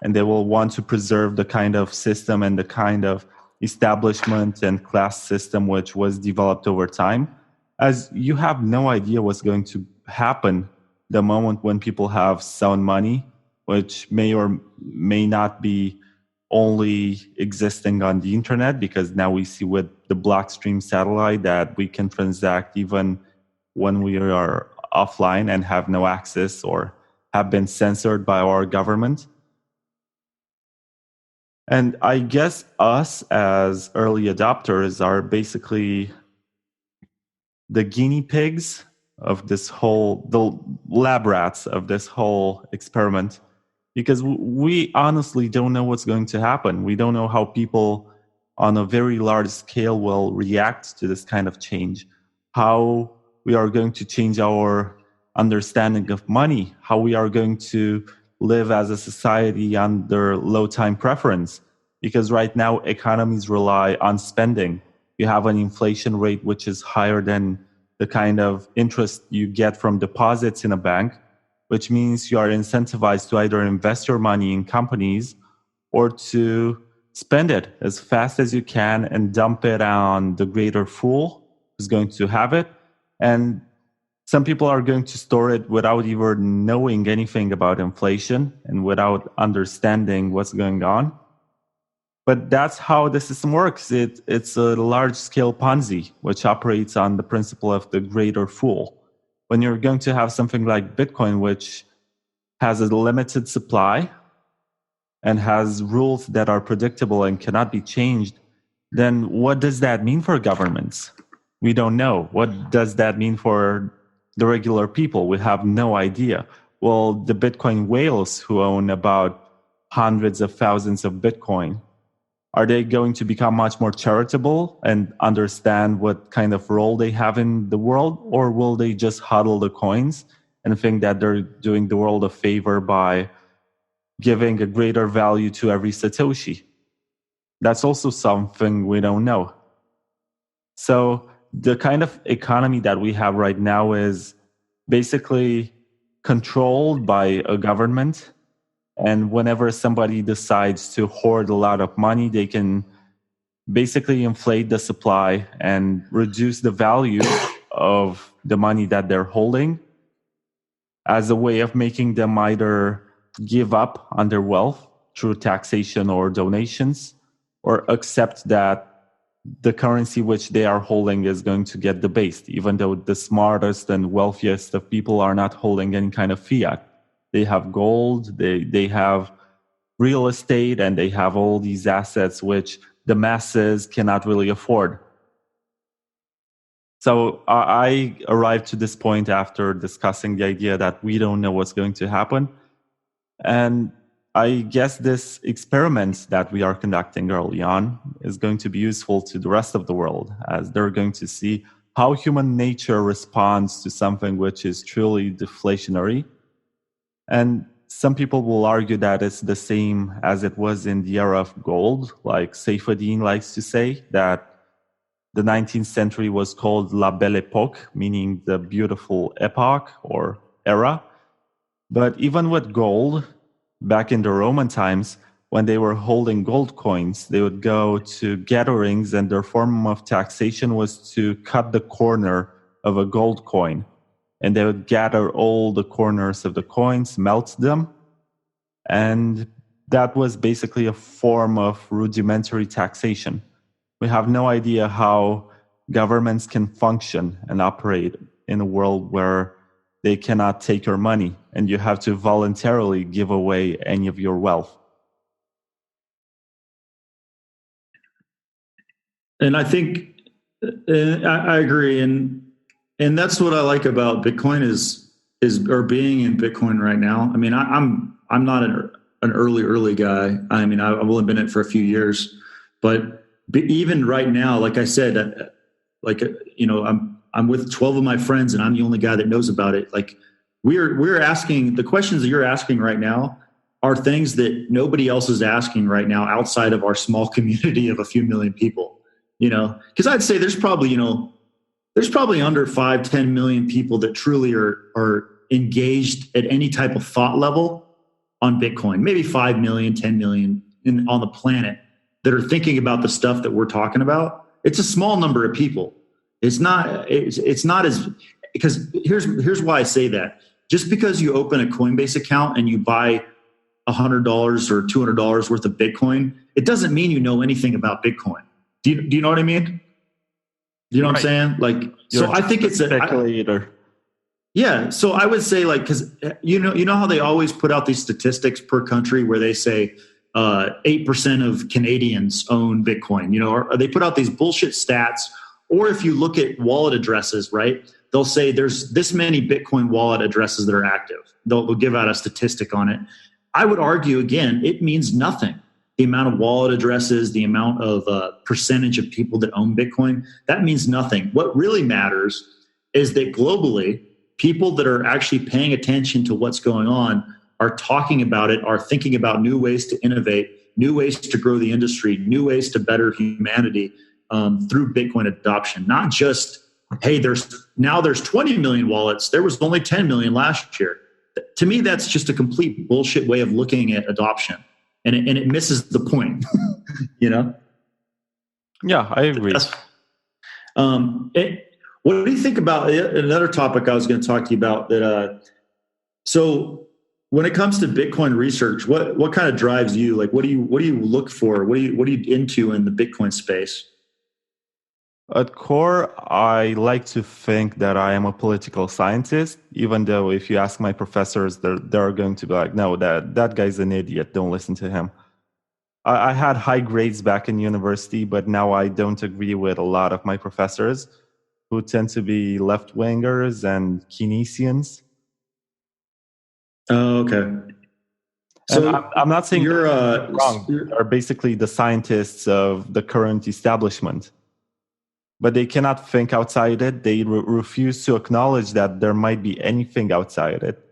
and they will want to preserve the kind of system and the kind of establishment and class system which was developed over time, as you have no idea what's going to happen the moment when people have sound money, which may or may not be only existing on the internet, because now we see with the Blockstream satellite that we can transact even when we are offline and have no access or have been censored by our government. And I guess us as early adopters are basically the guinea pigs of this the lab rats of this whole experiment, because we honestly don't know what's going to happen. We don't know how people on a very large scale will react to this kind of change, how we are going to change our understanding of money, how we are going to live as a society under low time preference. Because right now, economies rely on spending. You have an inflation rate which is higher than the kind of interest you get from deposits in a bank, which means you are incentivized to either invest your money in companies or to spend it as fast as you can and dump it on the greater fool who's going to have it. And some people are going to store it without even knowing anything about inflation and without understanding what's going on. But that's how the system works. It's a large-scale Ponzi, which operates on the principle of the greater fool. When you're going to have something like Bitcoin, which has a limited supply and has rules that are predictable and cannot be changed, then what does that mean for governments? We don't know. What does that mean for the regular people? We have no idea. Well, the Bitcoin whales who own about hundreds of thousands of Bitcoin, are they going to become much more charitable and understand what kind of role they have in the world? Or will they just hodl the coins and think that they're doing the world a favor by giving a greater value to every Satoshi? That's also something we don't know. So the kind of economy that we have right now is basically controlled by a government. And whenever somebody decides to hoard a lot of money, they can basically inflate the supply and reduce the value of the money that they're holding as a way of making them either give up on their wealth through taxation or donations, or accept that the currency which they are holding is going to get debased, even though the smartest and wealthiest of people are not holding any kind of fiat. They have gold, they have real estate, and they have all these assets which the masses cannot really afford. So I arrived to this point after discussing the idea that we don't know what's going to happen. And I guess this experiment that we are conducting early on is going to be useful to the rest of the world, as they're going to see how human nature responds to something which is truly deflationary. And some people will argue that it's the same as it was in the era of gold, like Seyfuddin likes to say, that the 19th century was called La Belle Époque, meaning the beautiful epoch or era. But even with gold, back in the Roman times, when they were holding gold coins, they would go to gatherings, and their form of taxation was to cut the corner of a gold coin. And they would gather all the corners of the coins, melt them, and that was basically a form of rudimentary taxation. We have no idea how governments can function and operate in a world where they cannot take your money and you have to voluntarily give away any of your wealth. And I think I agree, and that's what I like about Bitcoin is or being in Bitcoin right now. I mean, I'm not an early guy. I mean, I've only been in it for a few years, but even right now, like I said, I'm with 12 of my friends, and I'm the only guy that knows about it. Like we're asking the questions that you're asking right now are things that nobody else is asking right now outside of our small community of a few million people. Because I'd say there's probably under 5-10 million people that truly are engaged at any type of thought level on Bitcoin. Maybe 5 million, 10 million on the planet that are thinking about the stuff that we're talking about. It's a small number of people. It's not as, because here's why I say that. Just because you open a Coinbase account and you buy $100 or $200 worth of Bitcoin, it doesn't mean you know anything about Bitcoin. Do you know what I mean? You know what I'm saying? Like, so I think it's a speculator. Yeah. So I would say, like, because you know how they always put out these statistics per country where they say 8% of Canadians own Bitcoin, or they put out these bullshit stats. Or if you look at wallet addresses, right, they'll say there's this many Bitcoin wallet addresses that are active. They'll give out a statistic on it. I would argue, again, it means nothing. The amount of wallet addresses, the amount of percentage of people that own Bitcoin, that means nothing. What really matters is that globally, people that are actually paying attention to what's going on are talking about it, are thinking about new ways to innovate, new ways to grow the industry, new ways to better humanity through Bitcoin adoption. Not just, hey, there's 20 million wallets. There was only 10 million last year. To me, that's just a complete bullshit way of looking at adoption. And it misses the point, Yeah, I agree. What do you think about another topic I was going to talk to you about? So when it comes to Bitcoin research, what kind of drives you? Like, what do you look for? What are you into in the Bitcoin space? At core, I like to think that I am a political scientist, even though if you ask my professors, they're going to be like, no, that guy's an idiot. Don't listen to him. I had high grades back in university, but now I don't agree with a lot of my professors who tend to be left-wingers and Keynesians. Oh, okay. So I'm not saying you're wrong. They're basically the scientists of the current establishment. But they cannot think outside it. They refuse to acknowledge that there might be anything outside it.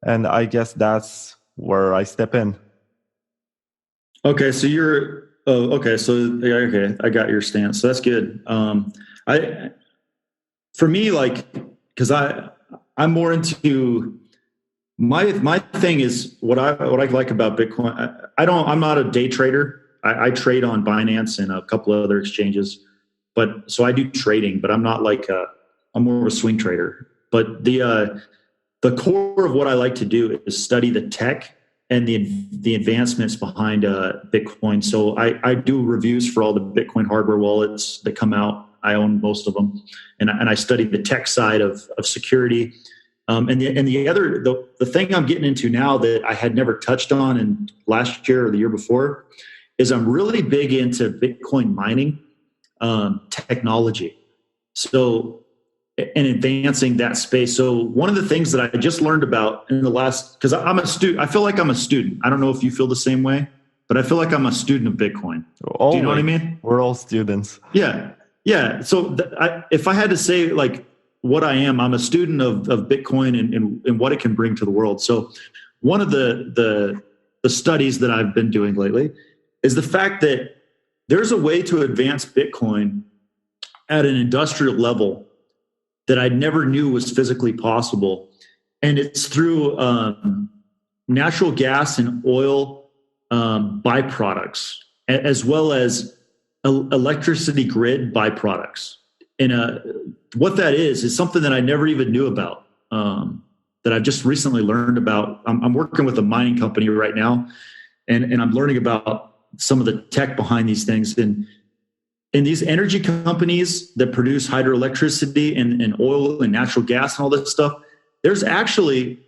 And I guess that's where I step in. Okay, so okay, I got your stance. So that's good. For me, like, because I'm more into my thing is what I like about Bitcoin. I'm not a day trader. I trade on Binance and a couple of other exchanges. But so I do trading, but I'm not I'm more of a swing trader. But the core of what I like to do is study the tech and the advancements behind Bitcoin. So I do reviews for all the Bitcoin hardware wallets that come out. I own most of them, and I study the tech side of security. And the thing I'm getting into now that I had never touched on in last year or the year before is I'm really big into Bitcoin mining technology. So and advancing that space. So one of the things that I just learned about in the last, because I'm a student, I feel like I'm a student. I don't know if you feel the same way, but I feel like I'm a student of Bitcoin. Always. Do you know what I mean? We're all students. Yeah. Yeah. So if I had to say like what I am, I'm a student of Bitcoin and what it can bring to the world. So one of the studies that I've been doing lately is the fact that there's a way to advance Bitcoin at an industrial level that I never knew was physically possible. And it's through natural gas and oil byproducts, as well as electricity grid byproducts. And what that is something that I never even knew about, that I've just recently learned about. I'm working with a mining company right now, and I'm learning about some of the tech behind these things. And these energy companies that produce hydroelectricity and oil and natural gas and all this stuff, there's actually,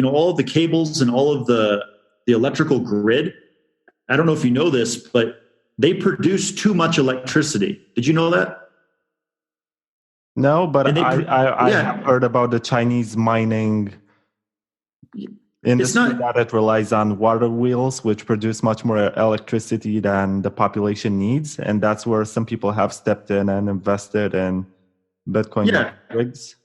all of the cables and all of the electrical grid. I don't know if you know this, but they produce too much electricity. Did you know that? No, but I have heard about the Chinese mining industry that it relies on water wheels, which produce much more electricity than the population needs. And that's where some people have stepped in and invested in Bitcoin rigs.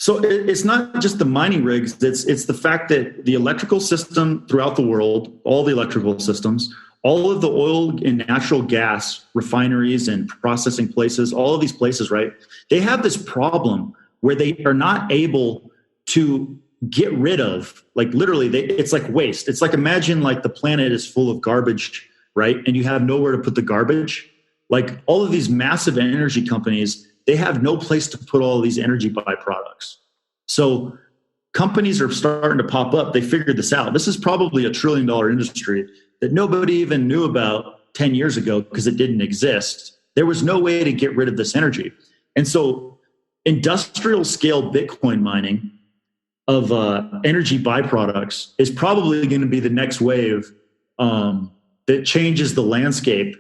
So it's not just the mining rigs. It's the fact that the electrical system throughout the world, all the electrical systems, all of the oil and natural gas refineries and processing places, all of these places, right? They have this problem where they are not able to get rid of, like literally, it's like waste. It's like, imagine like the planet is full of garbage, right? And you have nowhere to put the garbage. Like all of these massive energy companies, they have no place to put all of these energy byproducts. So companies are starting to pop up. They figured this out. This is probably $1 trillion industry that nobody even knew about 10 years ago because it didn't exist. There was no way to get rid of this energy. And so industrial scale Bitcoin mining of energy byproducts is probably going to be the next wave that changes the landscape,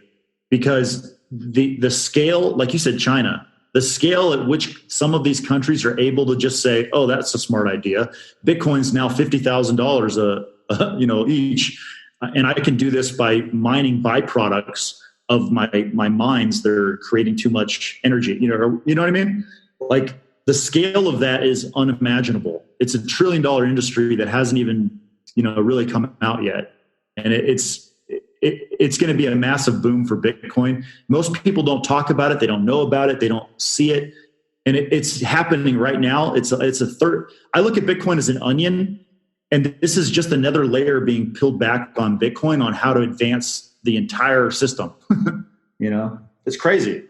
because the scale, like you said, China, the scale at which some of these countries are able to just say, "Oh, that's a smart idea. Bitcoin's now $50,000 each, and I can do this by mining byproducts of my mines that are creating too much energy." You know what I mean? Like the scale of that is unimaginable. It's $1 trillion industry that hasn't even, really come out yet. And it's going to be a massive boom for Bitcoin. Most people don't talk about it. They don't know about it. They don't see it. And it's happening right now. It's a third. I look at Bitcoin as an onion, and this is just another layer being peeled back on Bitcoin on how to advance the entire system. It's crazy.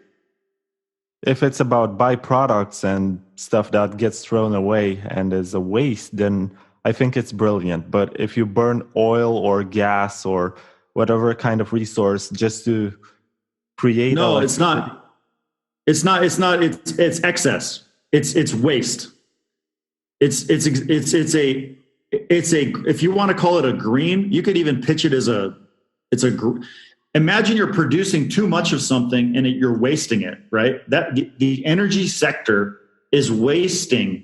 If it's about byproducts and stuff that gets thrown away and is a waste, then I think it's brilliant. But if you burn oil or gas or whatever kind of resource just to create, it's not. It's excess. It's waste. It's a if you want to call it a green, you could even pitch it as imagine you're producing too much of something and you're wasting it, right? That the energy sector is wasting,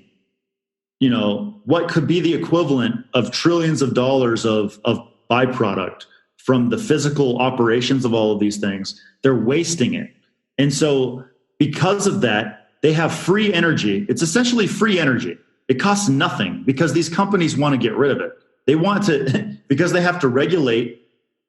what could be the equivalent of trillions of dollars of byproduct from the physical operations of all of these things. They're wasting it. And so because of that, they have free energy. It's essentially free energy. It costs nothing because these companies want to get rid of it. They want to, because they have to regulate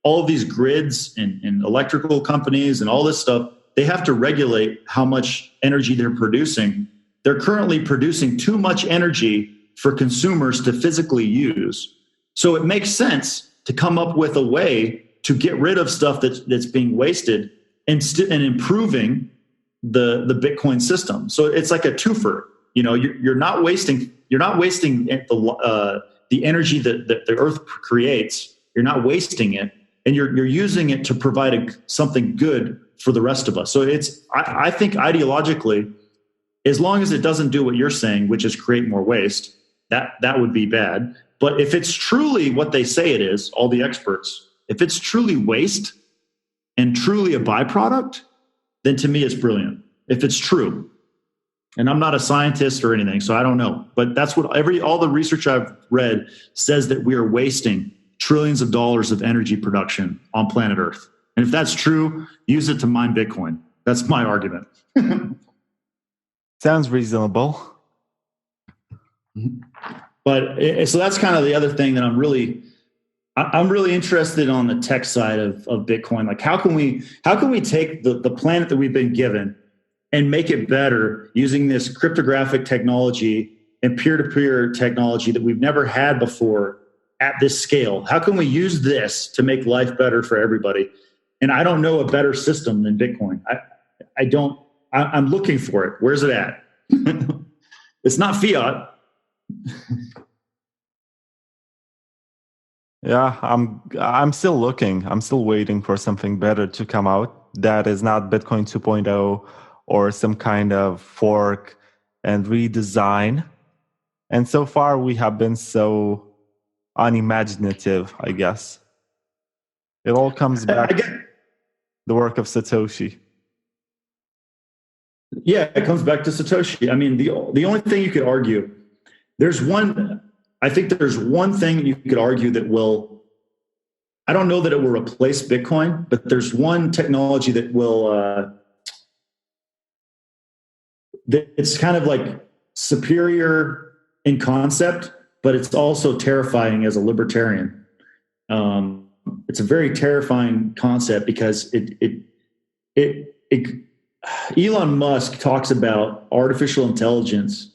all of these grids and electrical companies and all this stuff. They have to regulate how much energy they're producing. They're currently producing too much energy for consumers to physically use. So it makes sense to come up with a way to get rid of stuff that's being wasted and improving the Bitcoin system. So it's like a twofer. You're not wasting the energy that the earth creates. You're not wasting it, and you're using it to provide something good for the rest of us. So I think ideologically, as long as it doesn't do what you're saying, which is create more waste, that would be bad. But if it's truly what they say it is, all the experts, if it's truly waste and truly a byproduct, then to me it's brilliant. If it's true. And I'm not a scientist or anything, so I don't know. But that's what all the research I've read says, that we are wasting trillions of dollars of energy production on planet Earth. And if that's true, use it to mine Bitcoin. That's my argument. Sounds reasonable. But so that's kind of the other thing that I'm really interested on the tech side of Bitcoin. Like, how can we take the planet that we've been given and make it better using this cryptographic technology and peer-to-peer technology that we've never had before at this scale? How can we use this to make life better for everybody? And I don't know a better system than Bitcoin. I'm looking for it. Where's it at? It's not fiat. Yeah, I'm still looking. I'm still waiting for something better to come out that is not Bitcoin 2.0 or some kind of fork and redesign. And so far, we have been so unimaginative, I guess. It all comes back to the work of Satoshi. Yeah, it comes back to Satoshi. I mean, the only thing you could argue, I think there's one thing you could argue that will, I don't know that it will replace Bitcoin, but there's one technology that will, it's kind of like superior in concept, but it's also terrifying as a libertarian. It's a very terrifying concept because Elon Musk talks about artificial intelligence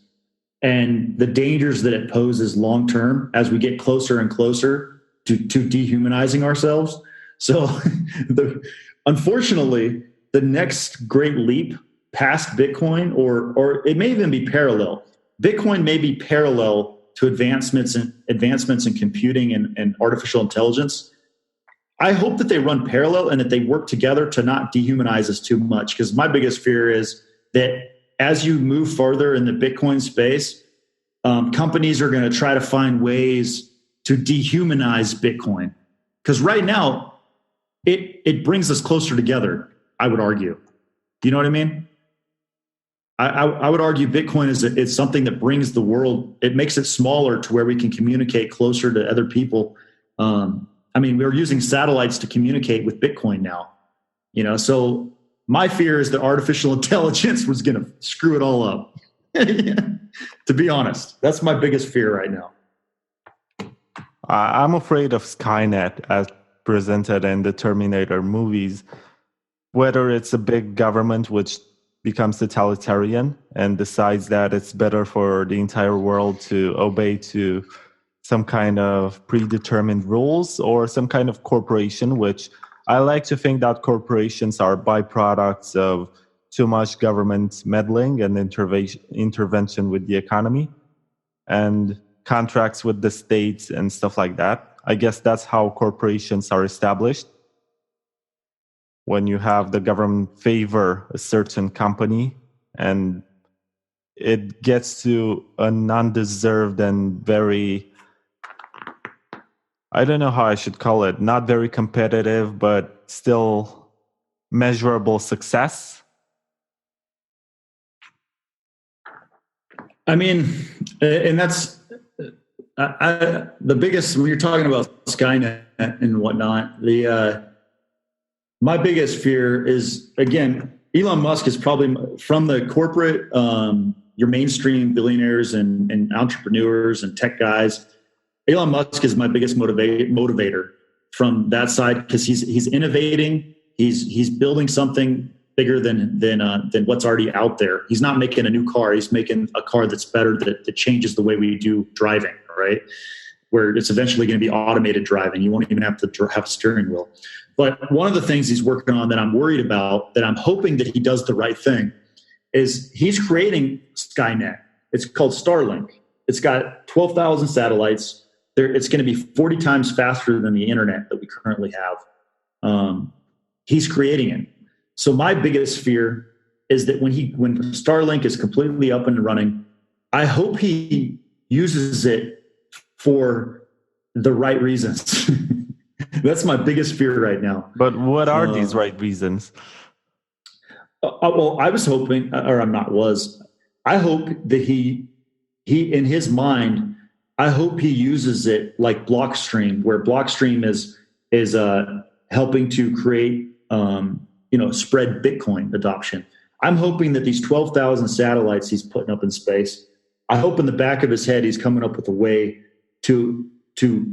and the dangers that it poses long term as we get closer and closer to dehumanizing ourselves. So, unfortunately, the next great leap past Bitcoin, or it may even be parallel. Bitcoin may be parallel to advancements in computing and artificial intelligence. I hope that they run parallel and that they work together to not dehumanize us too much. Because my biggest fear is that as you move further in the Bitcoin space, companies are going to try to find ways to dehumanize Bitcoin. Because right now, it brings us closer together, I would argue. Do you know what I mean? I would argue Bitcoin is something that brings the world, it makes it smaller to where we can communicate closer to other people. I mean, we're using satellites to communicate with Bitcoin now, so my fear is that artificial intelligence was going to screw it all up. To be honest, that's my biggest fear right now. I'm afraid of Skynet as presented in the Terminator movies, whether it's a big government which becomes totalitarian and decides that it's better for the entire world to obey to some kind of predetermined rules, or some kind of corporation, which I like to think that corporations are byproducts of too much government meddling and intervention with the economy and contracts with the states and stuff like that. I guess that's how corporations are established. When you have the government favor a certain company and it gets to an undeserved and very, I don't know how I should call it, not very competitive, but still measurable success. I mean, and that's the biggest, when you're talking about Skynet and whatnot, my biggest fear is, again, Elon Musk is probably from the corporate, your mainstream billionaires and entrepreneurs and tech guys. Elon Musk is my biggest motivator from that side, because he's innovating. He's building something bigger than what's already out there. He's not making a new car. He's making a car that's better, that changes the way we do driving, right? Where it's eventually going to be automated driving. You won't even have to have a steering wheel. But one of the things he's working on that I'm worried about, that I'm hoping that he does the right thing, is he's creating Skynet. It's called Starlink. It's got 12,000 satellites. It's going to be 40 times faster than the internet that we currently have. He's creating it. So my biggest fear is that when Starlink is completely up and running, I hope he uses it for the right reasons. That's my biggest fear right now. But what are these right reasons? Well, I was hoping, or I'm not, I hope that he in his mind, I hope he uses it like Blockstream, where Blockstream is helping to create spread Bitcoin adoption. I'm hoping that these 12,000 satellites he's putting up in space, I hope in the back of his head he's coming up with a way to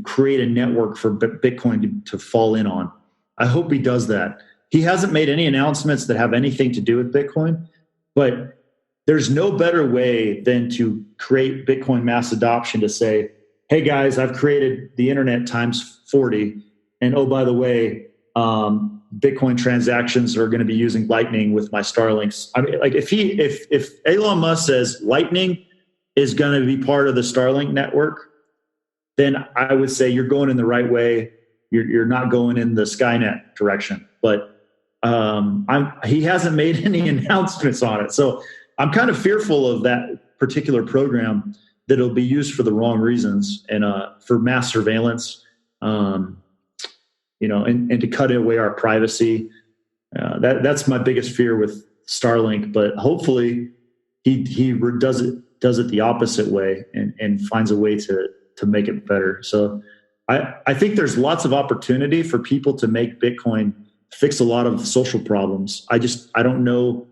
create a network for Bitcoin to fall in on. I hope he does that. He hasn't made any announcements that have anything to do with Bitcoin, but there's no better way than to create Bitcoin mass adoption to say, hey guys, I've created the internet times 40. And oh, by the way, Bitcoin transactions are going to be using Lightning with my Starlinks. I mean, like if Elon Musk says Lightning is going to be part of the Starlink network, then I would say you're going in the right way. You're not going in the Skynet direction. But he hasn't made any announcements on it. So I'm kind of fearful of that particular program that it'll be used for the wrong reasons and for mass surveillance, and to cut away our privacy. That's my biggest fear with Starlink. But hopefully, he does it the opposite way and finds a way to make it better. So I think there's lots of opportunity for people to make Bitcoin fix a lot of social problems. I don't know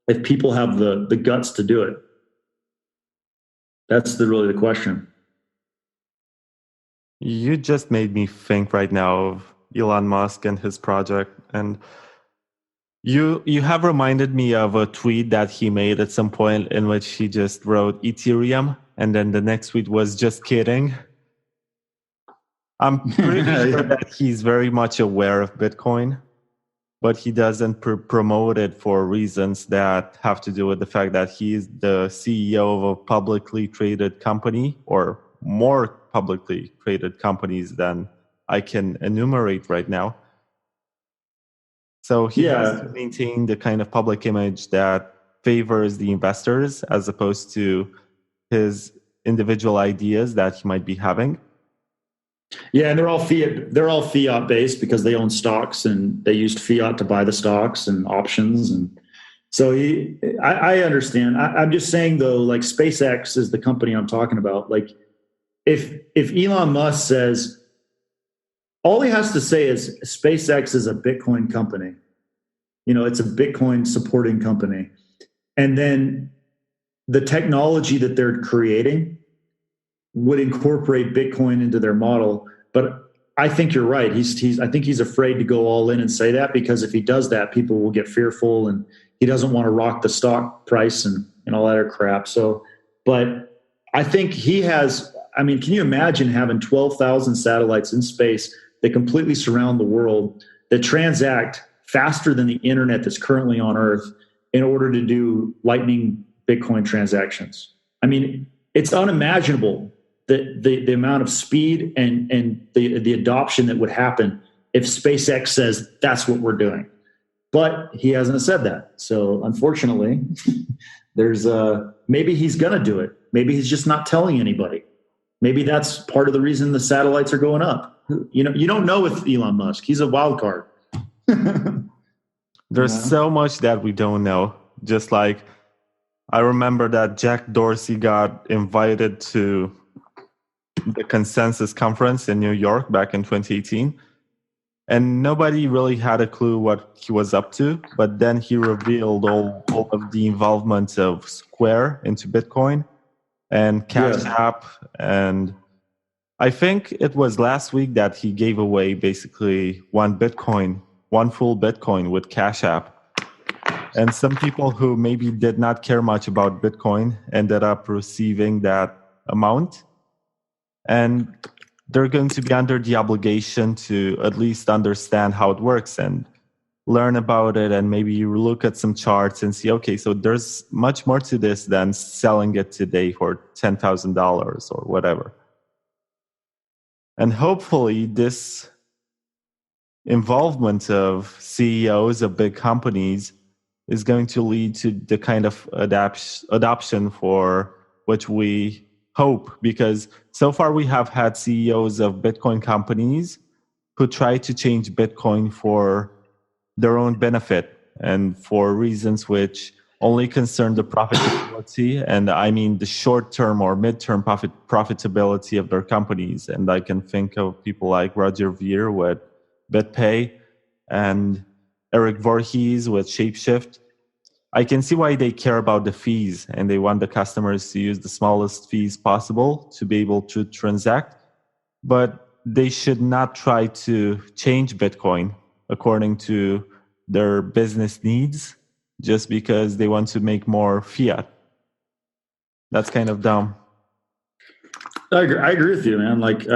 if people have the guts to do it. That's really the question. You just made me think right now of Elon Musk and his project. And you have reminded me of a tweet that he made at some point in which he just wrote Ethereum. And then the next tweet was just kidding. I'm pretty sure that he's very much aware of Bitcoin, but he doesn't promote it for reasons that have to do with the fact that he's the CEO of a publicly traded company, or more publicly traded companies than I can enumerate right now. So he has to maintain the kind of public image that favors the investors as opposed to his individual ideas that he might be having. Yeah, and they're all fiat based because they own stocks and they used fiat to buy the stocks and options. And so I understand. I'm just saying though, like SpaceX is the company I'm talking about. Like if Elon Musk says, all he has to say is SpaceX is a Bitcoin company, it's a Bitcoin supporting company. And then the technology that they're creating would incorporate Bitcoin into their model. But I think you're right. I think he's afraid to go all in and say that, because if he does that, people will get fearful and he doesn't want to rock the stock price and all that other crap. So, but I think can you imagine having 12,000 satellites in space that completely surround the world, that transact faster than the internet that's currently on Earth in order to do Lightning Bitcoin transactions? I mean, it's unimaginable the amount of speed and the adoption that would happen if SpaceX says that's what we're doing. But he hasn't said that. So unfortunately, there's maybe he's going to do it. Maybe he's just not telling anybody. Maybe that's part of the reason the satellites are going up. You don't know with Elon Musk. He's a wild card. There's so much that we don't know. Just like I remember that Jack Dorsey got invited to the Consensus Conference in New York back in 2018. And nobody really had a clue what he was up to. But then he revealed all of the involvement of Square into Bitcoin and Cash App. And I think it was last week that he gave away basically one full Bitcoin with Cash App. And some people who maybe did not care much about Bitcoin ended up receiving that amount. And they're going to be under the obligation to at least understand how it works and learn about it, and maybe you look at some charts and see, okay, so there's much more to this than selling it today for $10,000 or whatever. And hopefully this involvement of CEOs of big companies is going to lead to the kind of adoption for which we hope, because so far we have had CEOs of Bitcoin companies who try to change Bitcoin for their own benefit and for reasons which only concern the profitability, and I mean the short-term or mid-term profitability of their companies. And I can think of people like Roger Ver with BitPay and Eric Voorhees with Shapeshift. I can see why they care about the fees, and they want the customers to use the smallest fees possible to be able to transact. But they should not try to change Bitcoin according to their business needs just because they want to make more fiat. That's kind of dumb. I agree with you, man. Like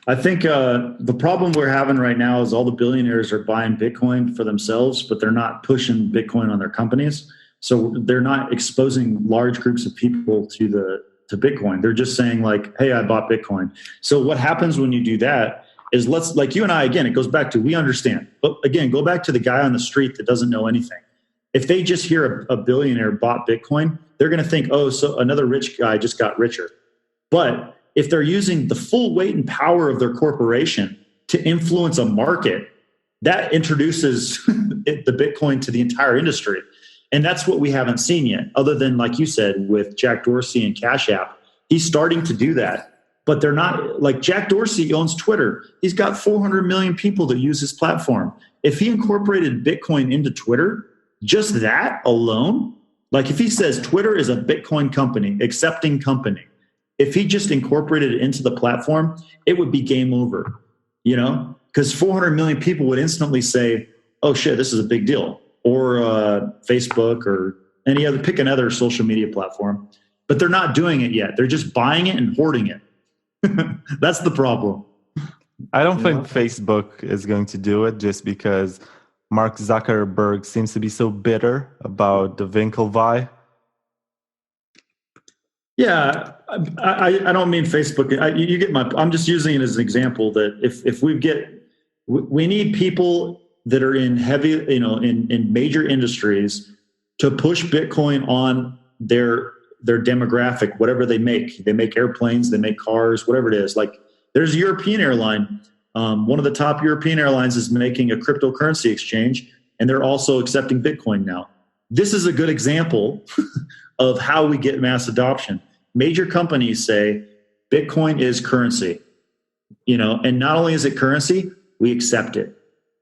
I think the problem we're having right now is all the billionaires are buying Bitcoin for themselves, but they're not pushing Bitcoin on their companies. So they're not exposing large groups of people to Bitcoin. They're just saying like, hey, I bought Bitcoin. So what happens when you do that is like you and I, again, it goes back to, we understand. But again, go back to the guy on the street that doesn't know anything. If they just hear a billionaire bought Bitcoin, they're going to think, oh, so another rich guy just got richer. But if they're using the full weight and power of their corporation to influence a market, that introduces the Bitcoin to the entire industry. And that's what we haven't seen yet, other than, like you said, with Jack Dorsey and Cash App. He's starting to do that. But they're not, like Jack Dorsey owns Twitter. He's got 400 million people that use his platform. If he incorporated Bitcoin into Twitter, just that alone, like if he says Twitter is a Bitcoin company, accepting company, if he just incorporated it into the platform, it would be game over, because 400 million people would instantly say, oh shit, this is a big deal. Or Facebook or pick another social media platform. But they're not doing it yet. They're just buying it and hoarding it. That's the problem. I don't think Facebook is going to do it just because Mark Zuckerberg seems to be so bitter about the Winklevi. Yeah, I don't mean Facebook. You get I'm just using it as an example that if we need people that are in heavy, in major industries to push Bitcoin on their demographic, whatever they make. They make airplanes, they make cars, whatever it is. Like there's a European airline. One of the top European airlines is making a cryptocurrency exchange, and they're also accepting Bitcoin now. This is a good example of how we get mass adoption. Major companies say Bitcoin is currency, and not only is it currency, we accept it.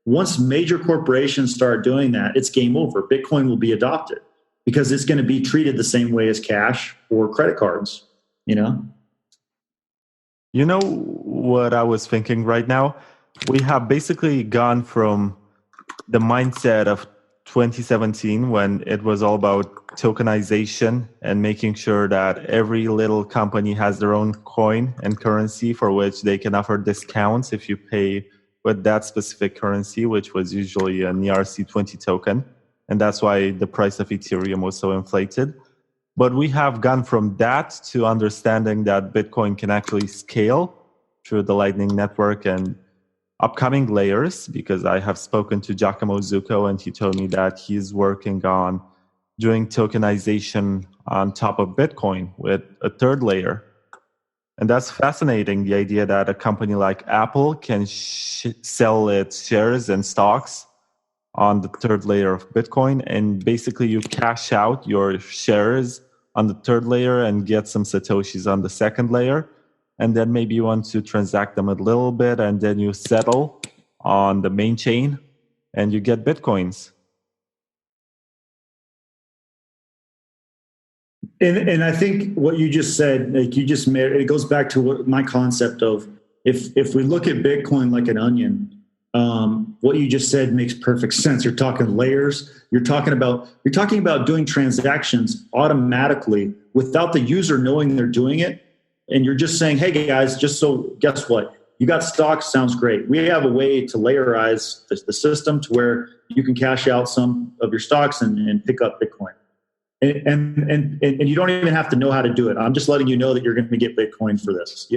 Once major corporations start doing that, it's game over. Bitcoin will be adopted because it's going to be treated the same way as cash or credit cards, You know what I was thinking right now? We have basically gone from the mindset of 2017 when it was all about tokenization and making sure that every little company has their own coin and currency for which they can offer discounts if you pay with that specific currency, which was usually an ERC20 token. And that's why the price of Ethereum was so inflated. But we have gone from that to understanding that Bitcoin can actually scale through the Lightning Network and upcoming layers, because I have spoken to Giacomo Zucco and he told me that he's working on doing tokenization on top of Bitcoin with a third layer. And that's fascinating, the idea that a company like Apple can sell its shares and stocks on the third layer of Bitcoin, and basically you cash out your shares on the third layer and get some Satoshis on the second layer. And then maybe you want to transact them a little bit, and then you settle on the main chain and you get Bitcoins. And I think what you just said, like you just made, it goes back to what my concept of if we look at Bitcoin like an onion, what you just said makes perfect sense. You're talking layers. You're talking about doing transactions automatically without the user knowing they're doing it. And you're just saying, hey guys, just so guess what? You got stocks, sounds great. We have a way to layerize the system to where you can cash out some of your stocks and pick up Bitcoin. And you don't even have to know how to do it. I'm just letting you know that you're going to get Bitcoin for this.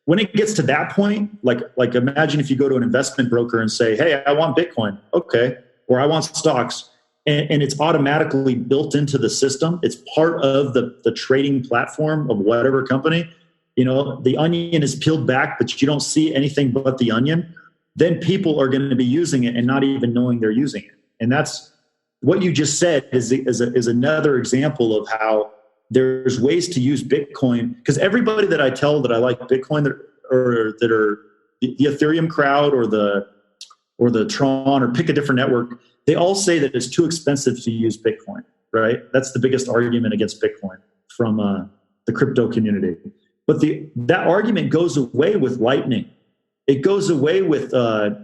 When it gets to that point, like imagine if you go to an investment broker and say, hey, I want Bitcoin. Okay. Or I want stocks. And it's automatically built into the system. It's part of the trading platform of whatever company. The onion is peeled back, but you don't see anything but the onion. Then people are going to be using it and not even knowing they're using it. And that's what you just said is another example of how there's ways to use Bitcoin, because everybody that I tell that I like Bitcoin that are the Ethereum crowd or the Tron or pick a different network, they all say that it's too expensive to use Bitcoin, right? That's the biggest argument against Bitcoin from the crypto community. But that argument goes away with Lightning. It goes away with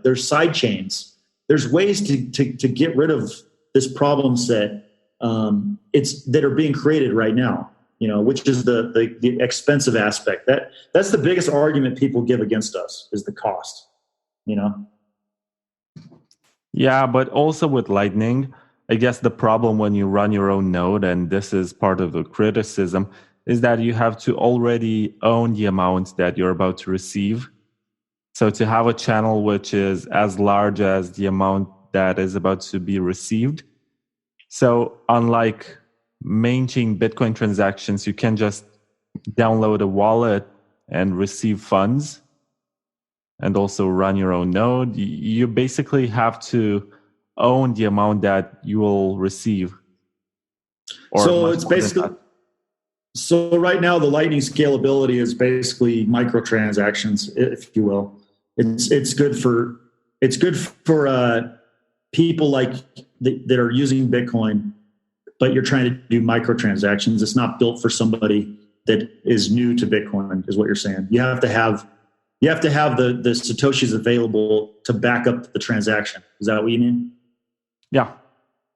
there's side chains. There's ways to get rid of this problem set that are being created right now, which is the expensive aspect. That's the biggest argument people give against us is the cost, Yeah, but also with Lightning, I guess the problem when you run your own node, and this is part of the criticism, is that you have to already own the amount that you're about to receive. So to have a channel which is as large as the amount that is about to be received. So unlike main chain Bitcoin transactions, you can just download a wallet and receive funds and also run your own node. You basically have to own the amount that you will receive. So it's basically, so right now the Lightning scalability is basically microtransactions, if you will. It's good for people like that are using Bitcoin, but you're trying to do microtransactions. It's not built for somebody that is new to Bitcoin, is what you're saying. You have to have the Satoshis available to back up the transaction. Is that what you mean? Yeah.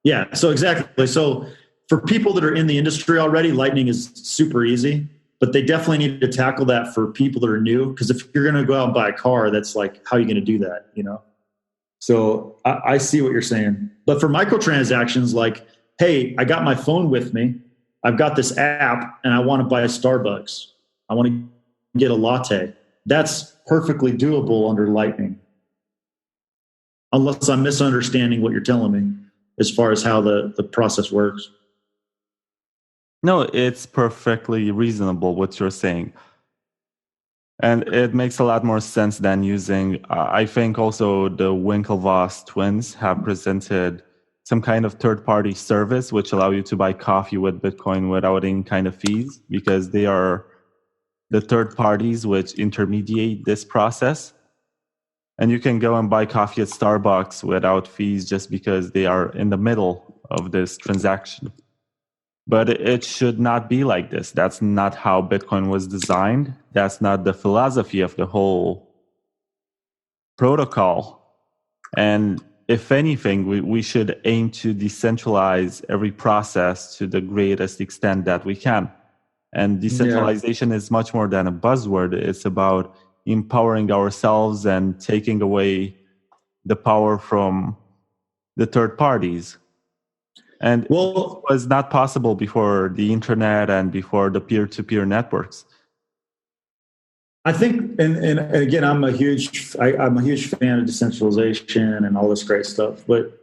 Yeah. So exactly. So for people that are in the industry already, Lightning is super easy, but they definitely need to tackle that for people that are new. Because if you're going to go out and buy a car, that's like, how are you going to do that? So I see what you're saying. But for microtransactions, like, hey, I got my phone with me. I've got this app and I want to buy a Starbucks. I want to get a latte. That's perfectly doable under Lightning. Unless I'm misunderstanding what you're telling me as far as how the process works. No, it's perfectly reasonable what you're saying. And it makes a lot more sense than using, I think also the Winklevoss twins have presented some kind of third-party service which allow you to buy coffee with Bitcoin without any kind of fees, because they are the third parties which intermediate this process. And you can go and buy coffee at Starbucks without fees just because they are in the middle of this transaction. But it should not be like this. That's not how Bitcoin was designed. That's not the philosophy of the whole protocol. And if anything, we should aim to decentralize every process to the greatest extent that we can. And decentralization is much more than a buzzword. It's about empowering ourselves and taking away the power from the third parties. And it was not possible before the internet and before the peer-to-peer networks. I think, and again, I'm a huge fan of decentralization and all this great stuff. But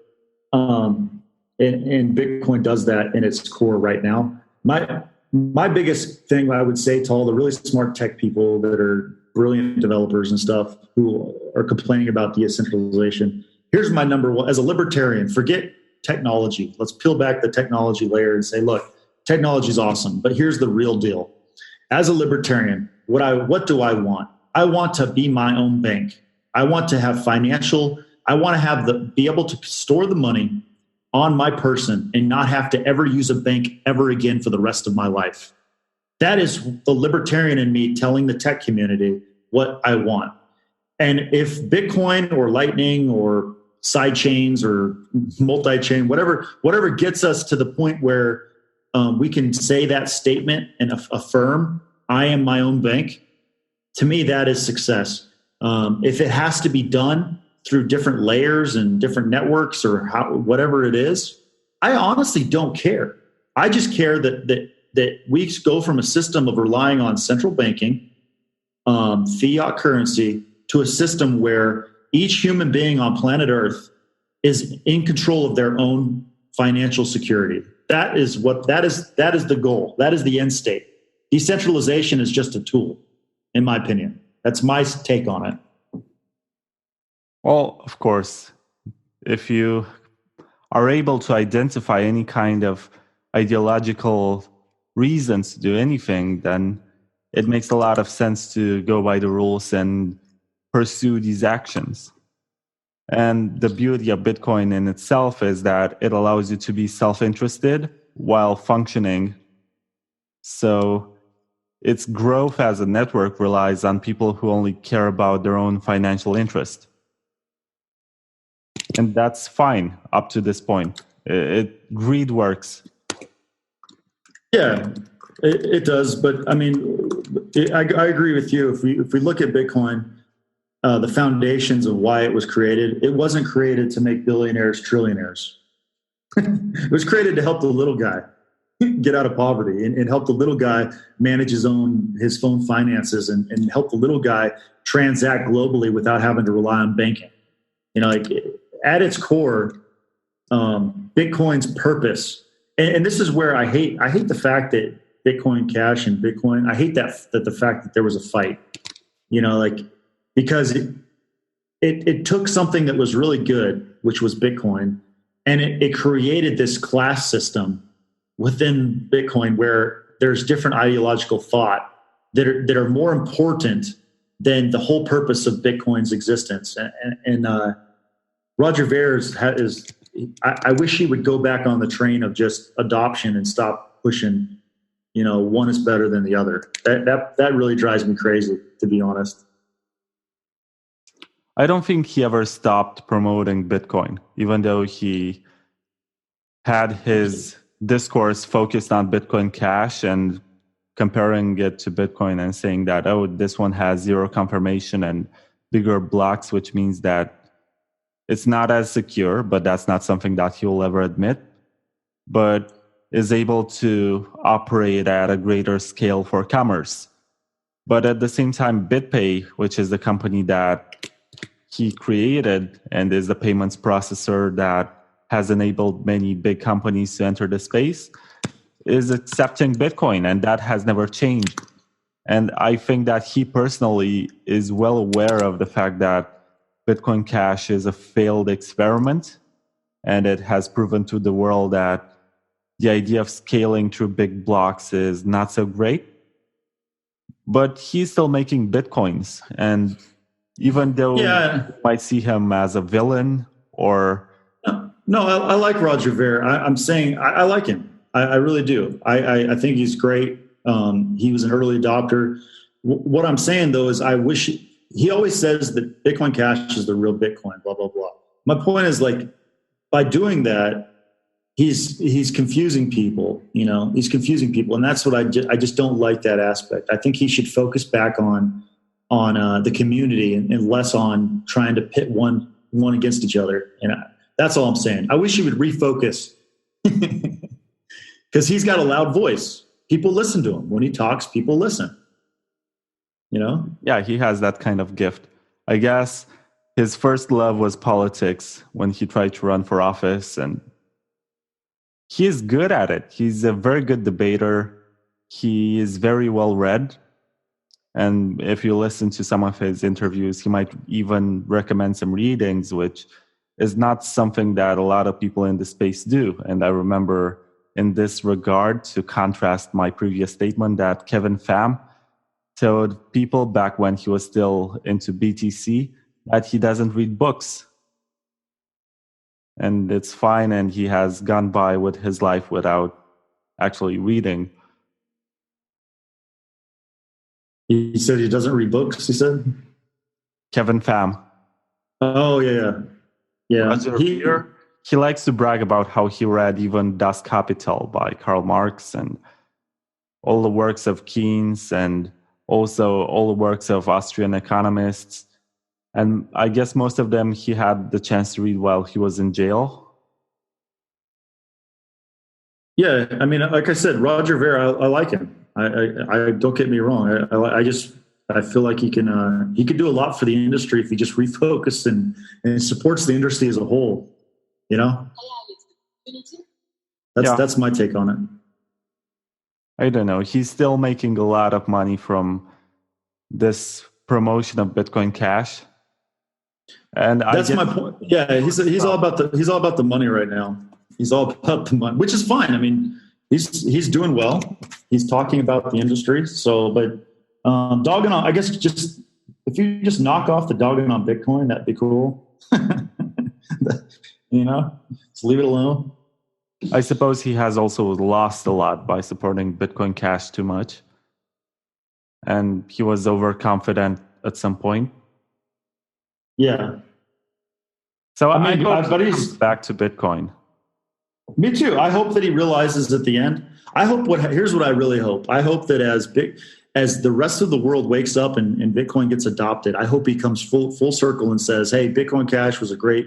and Bitcoin does that in its core right now. My biggest thing I would say to all the really smart tech people that are brilliant developers and stuff who are complaining about decentralization. Here's my number one as a libertarian. Forget technology. Let's peel back the technology layer and say, look, technology is awesome, but here's the real deal. As a libertarian, what do I want? I want to be my own bank. I want to have I want to be able to store the money on my person and not have to ever use a bank ever again for the rest of my life. That is the libertarian in me telling the tech community what I want. And if Bitcoin or Lightning or side chains or multi-chain, whatever gets us to the point where we can say that statement and affirm, I am my own bank, to me, that is success. If it has to be done through different layers and different networks or whatever it is, I honestly don't care. I just care that we go from a system of relying on central banking, fiat currency, to a system where each human being on planet Earth is in control of their own financial security. That is the goal. That is the end state. Decentralization is just a tool, in my opinion. That's my take on it. Well, of course, are able to identify any kind of ideological reasons to do anything, then it makes a lot of sense to go by the rules and pursue these actions. And the beauty of Bitcoin in itself is that it allows you to be self-interested while functioning. So its growth as a network relies on people who only care about their own financial interest. And that's fine up to this point. Greed works. Yeah, it does. But I mean, I agree with you. If we look at Bitcoin, the foundations of why it was created, it wasn't created to make billionaires trillionaires. It was created to help the little guy get out of poverty and help the little guy manage his phone finances and help the little guy transact globally without having to rely on banking. You know, like at its core, Bitcoin's purpose, and this is where I hate the fact that Bitcoin Cash and Bitcoin, I hate that the fact that there was a fight, you know, like, because it took something that was really good, which was Bitcoin, and it created this class system within Bitcoin where there's different ideological thought that are more important than the whole purpose of Bitcoin's existence. And Roger Ver is I wish he would go back on the train of just adoption and stop pushing, you know, one is better than the other. That really drives me crazy, to be honest. I don't think he ever stopped promoting Bitcoin, even though he had his discourse focused on Bitcoin Cash and comparing it to Bitcoin and saying that, oh, this one has zero confirmation and bigger blocks, which means that it's not as secure, but that's not something that he will ever admit, but is able to operate at a greater scale for commerce. But at the same time, BitPay, which is the company that he created and is the payments processor that has enabled many big companies to enter the space, is accepting Bitcoin, and that has never changed. And I think that he personally is well aware of the fact that Bitcoin Cash is a failed experiment, and it has proven to the world that the idea of scaling through big blocks is not so great. But he's still making Bitcoins, and even though you might see him as a villain or... No, I like Roger Ver. I'm saying I like him. I really do. I think he's great. He was an early adopter. What I'm saying, though, is I wish... He always says that Bitcoin Cash is the real Bitcoin, blah, blah, blah. My point is, like, by doing that, he's confusing people, you know, he's confusing people. And that's what I just don't like that aspect. I think he should focus back on the community and less on trying to pit one against each other. And that's all I'm saying. I wish he would refocus because he's got a loud voice. People listen to him. When he talks, people listen. You know? Yeah, he has that kind of gift. I guess his first love was politics when he tried to run for office, and he is good at it. He's a very good debater. He is very well read. And if you listen to some of his interviews, he might even recommend some readings, which is not something that a lot of people in the space do. And I remember in this regard, to contrast my previous statement, that Kevin Pham told people back when he was still into BTC that he doesn't read books. And it's fine, and he has gone by with his life without actually reading. He said he doesn't read books, he said? Kevin Pham. Oh, yeah. He likes to brag about how he read even Das Kapital by Karl Marx and all the works of Keynes and also all the works of Austrian economists. And I guess most of them he had the chance to read while he was in jail. Yeah, I mean, like I said, Roger Ver, I like him. I don't get me wrong. I feel like he could do a lot for the industry if he just refocused and supports the industry as a whole. You know, that's my take on it. I don't know. He's still making a lot of money from this promotion of Bitcoin Cash. And that's my point. Yeah, he's all about the money right now. He's all about the money, which is fine. I mean, he's doing well. He's talking about the industry. So, but dogging on, I guess, just if you just knock off the dogging on Bitcoin, that'd be cool. Just leave it alone. I suppose he has also lost a lot by supporting Bitcoin Cash too much. And he was overconfident at some point. Yeah. So I hope he comes back to Bitcoin. Me too. I hope that he realizes at the end. Here's what I really hope. I hope that as the rest of the world wakes up and Bitcoin gets adopted, I hope he comes full circle and says, hey, Bitcoin Cash was a great,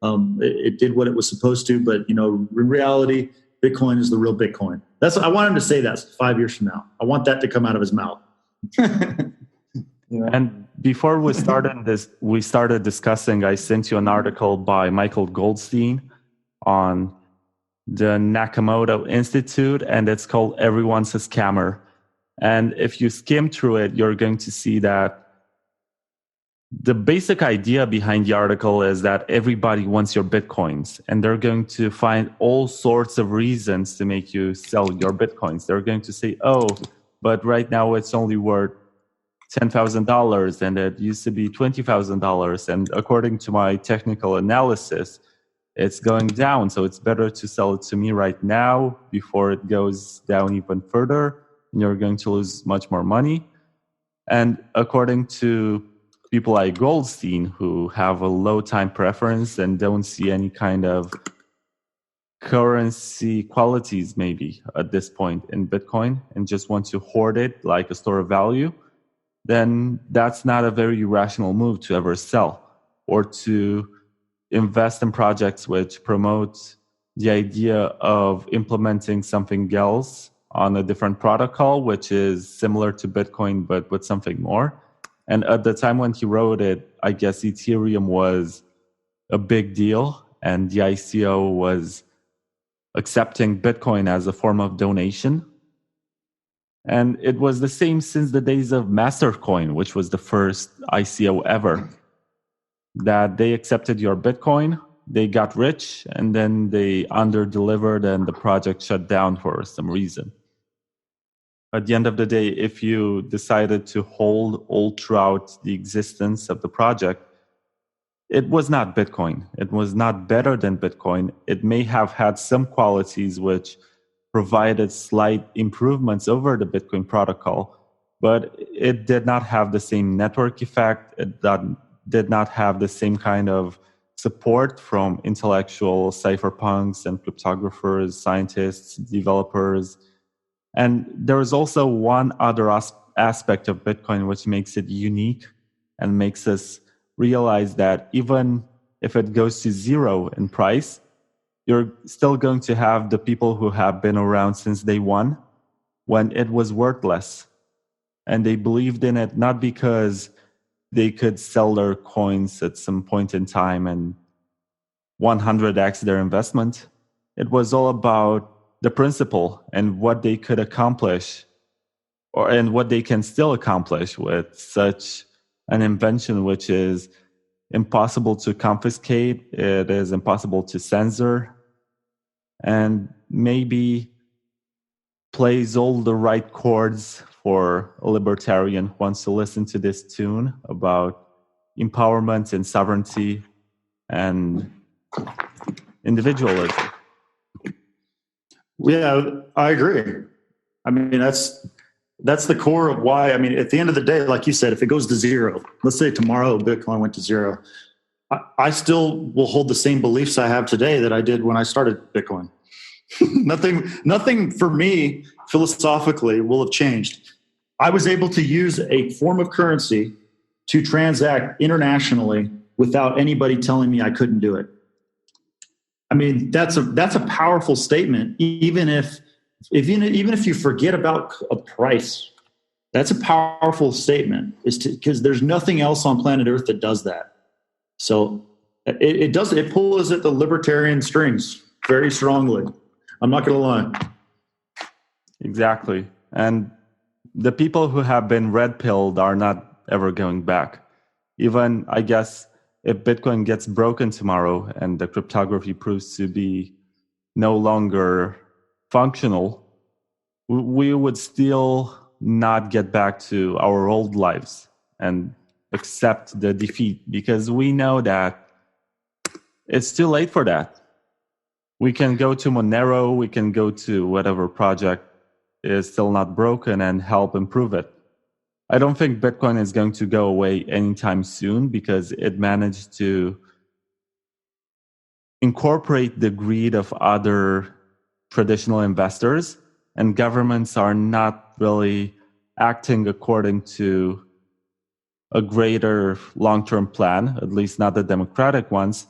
it did what it was supposed to, but in reality, Bitcoin is the real Bitcoin. I want him to say that 5 years from now. I want that to come out of his mouth. And before we started discussing, I sent you an article by Michael Goldstein on the Nakamoto Institute, and it's called Everyone's a Scammer. And if you skim through it, you're going to see that the basic idea behind the article is that everybody wants your Bitcoins, and they're going to find all sorts of reasons to make you sell your Bitcoins. They're going to say, oh, but right now it's only worth $10,000 and it used to be $20,000. And according to my technical analysis, it's going down. So it's better to sell it to me right now before it goes down even further. And you're going to lose much more money. And according to people like Goldstein, who have a low time preference and don't see any kind of currency qualities maybe at this point in Bitcoin and just want to hoard it like a store of value, then that's not a very rational move to ever sell or to invest in projects which promote the idea of implementing something else on a different protocol, which is similar to Bitcoin, but with something more. And at the time when he wrote it, I guess Ethereum was a big deal, and the ICO was accepting Bitcoin as a form of donation. And it was the same since the days of Mastercoin, which was the first ICO ever, that they accepted your Bitcoin, they got rich, and then they under-delivered and the project shut down for some reason. At the end of the day, if you decided to hold all throughout the existence of the project, it was not Bitcoin. It was not better than Bitcoin. It may have had some qualities which provided slight improvements over the Bitcoin protocol, but it did not have the same network effect. It did not have the same kind of support from intellectual cypherpunks and cryptographers, scientists, developers. And there is also one other aspect of Bitcoin which makes it unique and makes us realize that even if it goes to zero in price, you're still going to have the people who have been around since day one when it was worthless. And they believed in it not because they could sell their coins at some point in time and 100x their investment. It was all about the principle and what they could accomplish and what they can still accomplish with such an invention, which is impossible to confiscate, it is impossible to censor, and maybe plays all the right chords for a libertarian who wants to listen to this tune about empowerment and sovereignty and individualism. Yeah, I agree. I mean, that's the core of why. I mean, at the end of the day, like you said, if it goes to zero, let's say tomorrow Bitcoin went to zero, I still will hold the same beliefs I have today that I did when I started Bitcoin. Nothing for me philosophically will have changed. I was able to use a form of currency to transact internationally without anybody telling me I couldn't do it. I mean, that's a powerful statement, even if you forget about a price. That's a powerful statement, because there's nothing else on planet Earth that does that. So it pulls at the libertarian strings very strongly. I'm not going to lie. Exactly. And the people who have been red-pilled are not ever going back. Even, I guess, if Bitcoin gets broken tomorrow and the cryptography proves to be no longer functional, we would still not get back to our old lives and accept the defeat, because we know that it's too late for that. We can go to Monero, we can go to whatever project is still not broken and help improve it. I don't think Bitcoin is going to go away anytime soon, because it managed to incorporate the greed of other traditional investors, and governments are not really acting according to a greater long-term plan, at least not the democratic ones,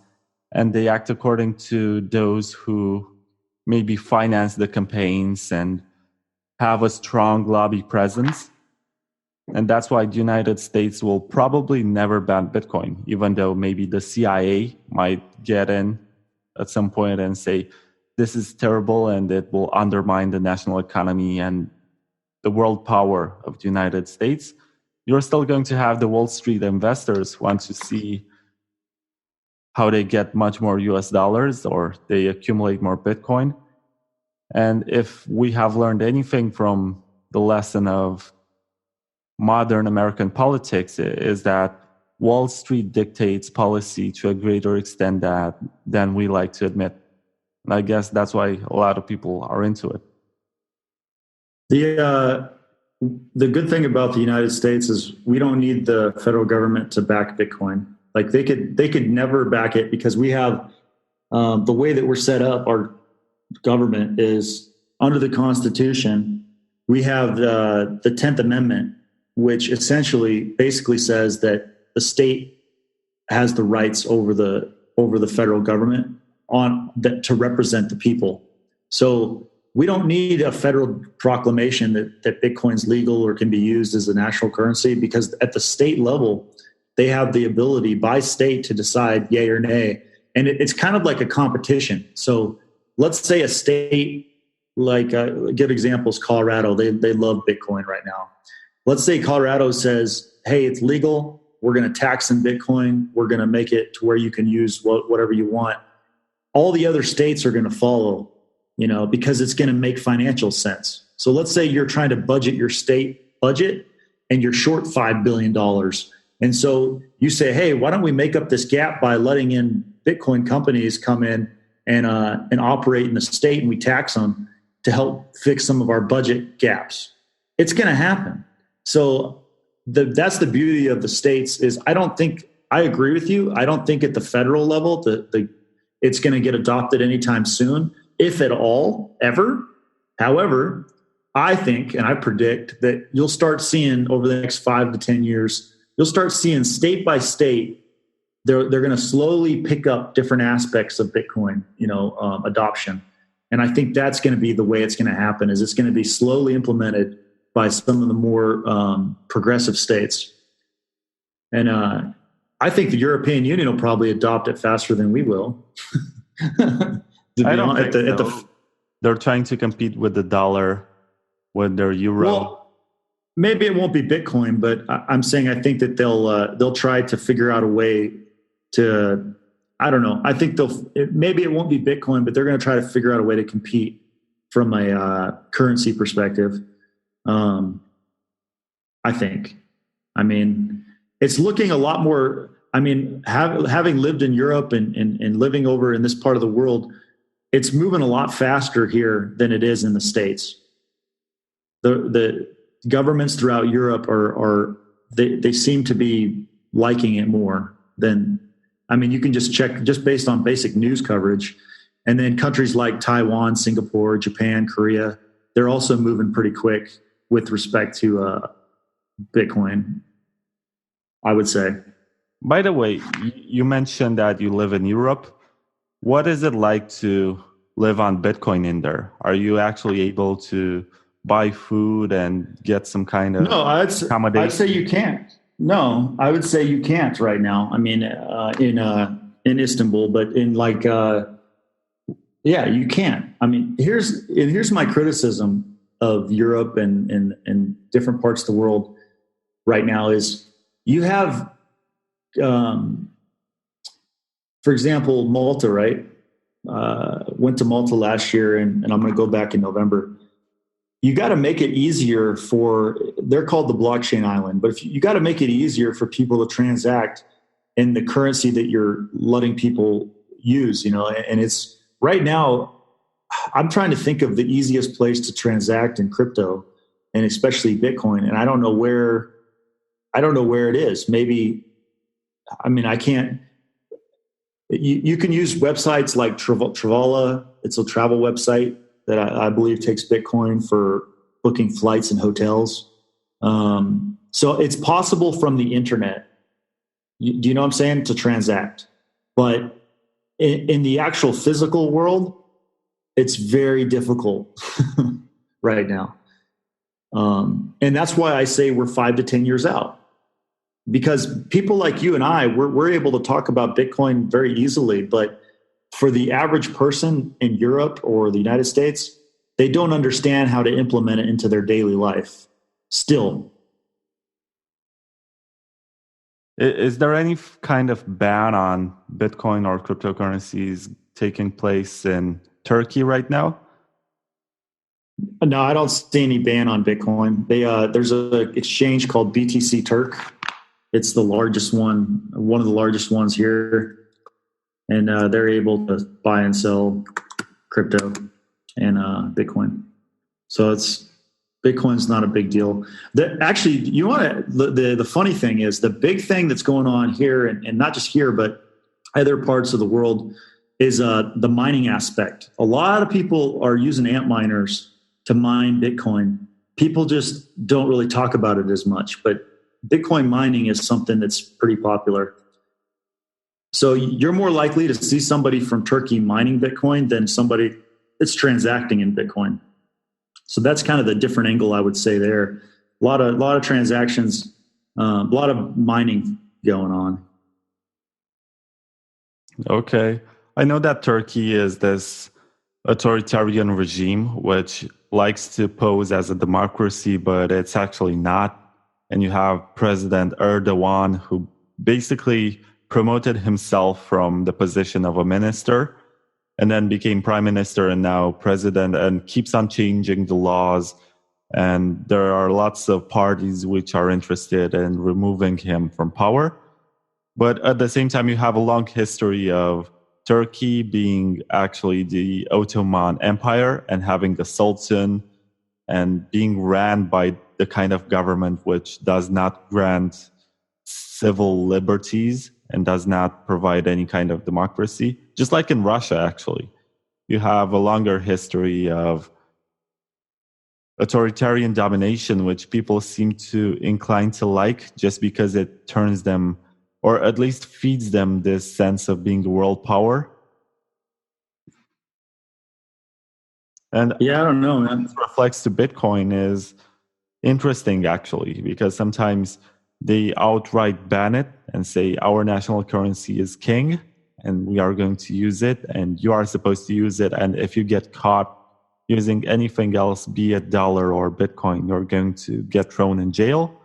and they act according to those who maybe finance the campaigns and have a strong lobby presence. And that's why the United States will probably never ban Bitcoin, even though maybe the CIA might get in at some point and say, this is terrible and it will undermine the national economy and the world power of the United States. You're still going to have the Wall Street investors want to see how they get much more US dollars or they accumulate more Bitcoin. And if we have learned anything from the lesson of modern American politics, is that Wall Street dictates policy to a greater extent than we like to admit. And I guess that's why a lot of people are into it. The good thing about the United States is we don't need the federal government to back Bitcoin. Like they could never back it, because we have the way that we're set up. Our government is under the Constitution. We have the 10th Amendment, which essentially basically says that the state has the rights over the federal government to represent the people. So we don't need a federal proclamation that Bitcoin's legal or can be used as a national currency, because at the state level, they have the ability by state to decide yay or nay. And it's kind of like a competition. So let's say a state, like give examples, Colorado, they love Bitcoin right now. Let's say Colorado says, hey, it's legal. We're going to tax in Bitcoin. We're going to make it to where you can use whatever you want. All the other states are going to follow, because it's going to make financial sense. So let's say you're trying to budget your state budget and you're short $5 billion. And so you say, hey, why don't we make up this gap by letting in Bitcoin companies come in and operate in the state, and we tax them to help fix some of our budget gaps. It's going to happen. So that's the beauty of the states. Is I agree with you. I don't think at the federal level it's going to get adopted anytime soon, if at all, ever. However, I think, and I predict, that you'll start seeing over the next 5 to 10 years, you'll start seeing state by state, they're going to slowly pick up different aspects of Bitcoin, adoption. And I think that's going to be the way it's going to happen. Is it's going to be slowly implemented by some of the more progressive states. And I think the European Union will probably adopt it faster than we will. I don't think so. They're trying to compete with the dollar, with their euro. Well, maybe it won't be Bitcoin, but I'm saying I think that they'll try to figure out a way to. I don't know. I think maybe it won't be Bitcoin, but they're going to try to figure out a way to compete from a currency perspective. I think. I mean, it's looking a lot more. I mean, having lived in Europe and living over in this part of the world, it's moving a lot faster here than it is in the States. The governments throughout Europe they seem to be liking it more than. I mean, you can just check just based on basic news coverage, and then countries like Taiwan, Singapore, Japan, Korea, they're also moving pretty quick with respect to Bitcoin, I would say. By the way, you mentioned that you live in Europe. What is it like to live on Bitcoin in there? Are you actually able to buy food and get some kind of accommodation? I'd say you can't. No, I would say you can't right now. I mean, in Istanbul, but in you can't. I mean, here's my criticism of Europe and different parts of the world right now is you have for example, Malta, right? Went to Malta last year, and I'm going to go back in November. You got to make it easier they're called the blockchain island, but you got to make it easier for people to transact in the currency that you're letting people use, and it's right now, I'm trying to think of the easiest place to transact in crypto and especially Bitcoin. And I don't know where it is. Maybe, I can't, you can use websites like Travala. It's a travel website that I believe takes Bitcoin for booking flights and hotels. So it's possible from the internet. Do you know what I'm saying? To transact. But in the actual physical world, it's very difficult right now. And that's why I say we're 5 to 10 years out. Because people like you and I, we're able to talk about Bitcoin very easily, but for the average person in Europe or the United States, they don't understand how to implement it into their daily life still. Is there any kind of ban on Bitcoin or cryptocurrencies taking place in Turkey right now? No, I don't see any ban on Bitcoin. There's an exchange called BTC Turk. It's the largest one of the largest ones here. And they're able to buy and sell crypto and Bitcoin. So Bitcoin's not a big deal. Actually, the funny thing is the big thing that's going on here, and not just here, but other parts of the world, is the mining aspect. A lot of people are using ant miners to mine Bitcoin. People just don't really talk about it as much, but Bitcoin mining is something that's pretty popular. So you're more likely to see somebody from Turkey mining Bitcoin than somebody that's transacting in Bitcoin. So that's kind of the different angle I would say there. A lot of transactions, a lot of mining going on. Okay. I know that Turkey is this authoritarian regime which likes to pose as a democracy, but it's actually not. And you have President Erdogan, who basically promoted himself from the position of a minister and then became prime minister and now president, and keeps on changing the laws. And there are lots of parties which are interested in removing him from power. But at the same time, you have a long history of Turkey being actually the Ottoman Empire and having the Sultan and being ran by the kind of government which does not grant civil liberties and does not provide any kind of democracy. Just like in Russia, actually. You have a longer history of authoritarian domination, which people seem to incline to like just because it turns them, or at least feeds them, this sense of being the world power. And yeah, I don't know, man. What reflects to Bitcoin is interesting, actually, because sometimes they outright ban it and say our national currency is king and we are going to use it and you are supposed to use it. And if you get caught using anything else, be it dollar or Bitcoin, you're going to get thrown in jail.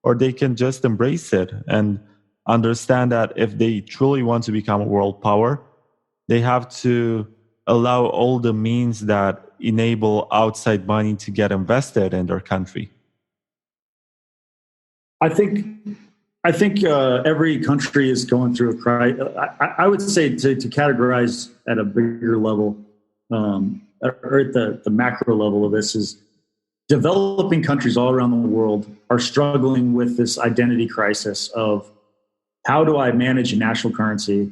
Or they can just embrace it and understand that if they truly want to become a world power, they have to allow all the means that enable outside money to get invested in their country. I think every country is going through a crisis. I would say to categorize at a bigger level, or at the macro level of this, is developing countries all around the world are struggling with this identity crisis of how do I manage a national currency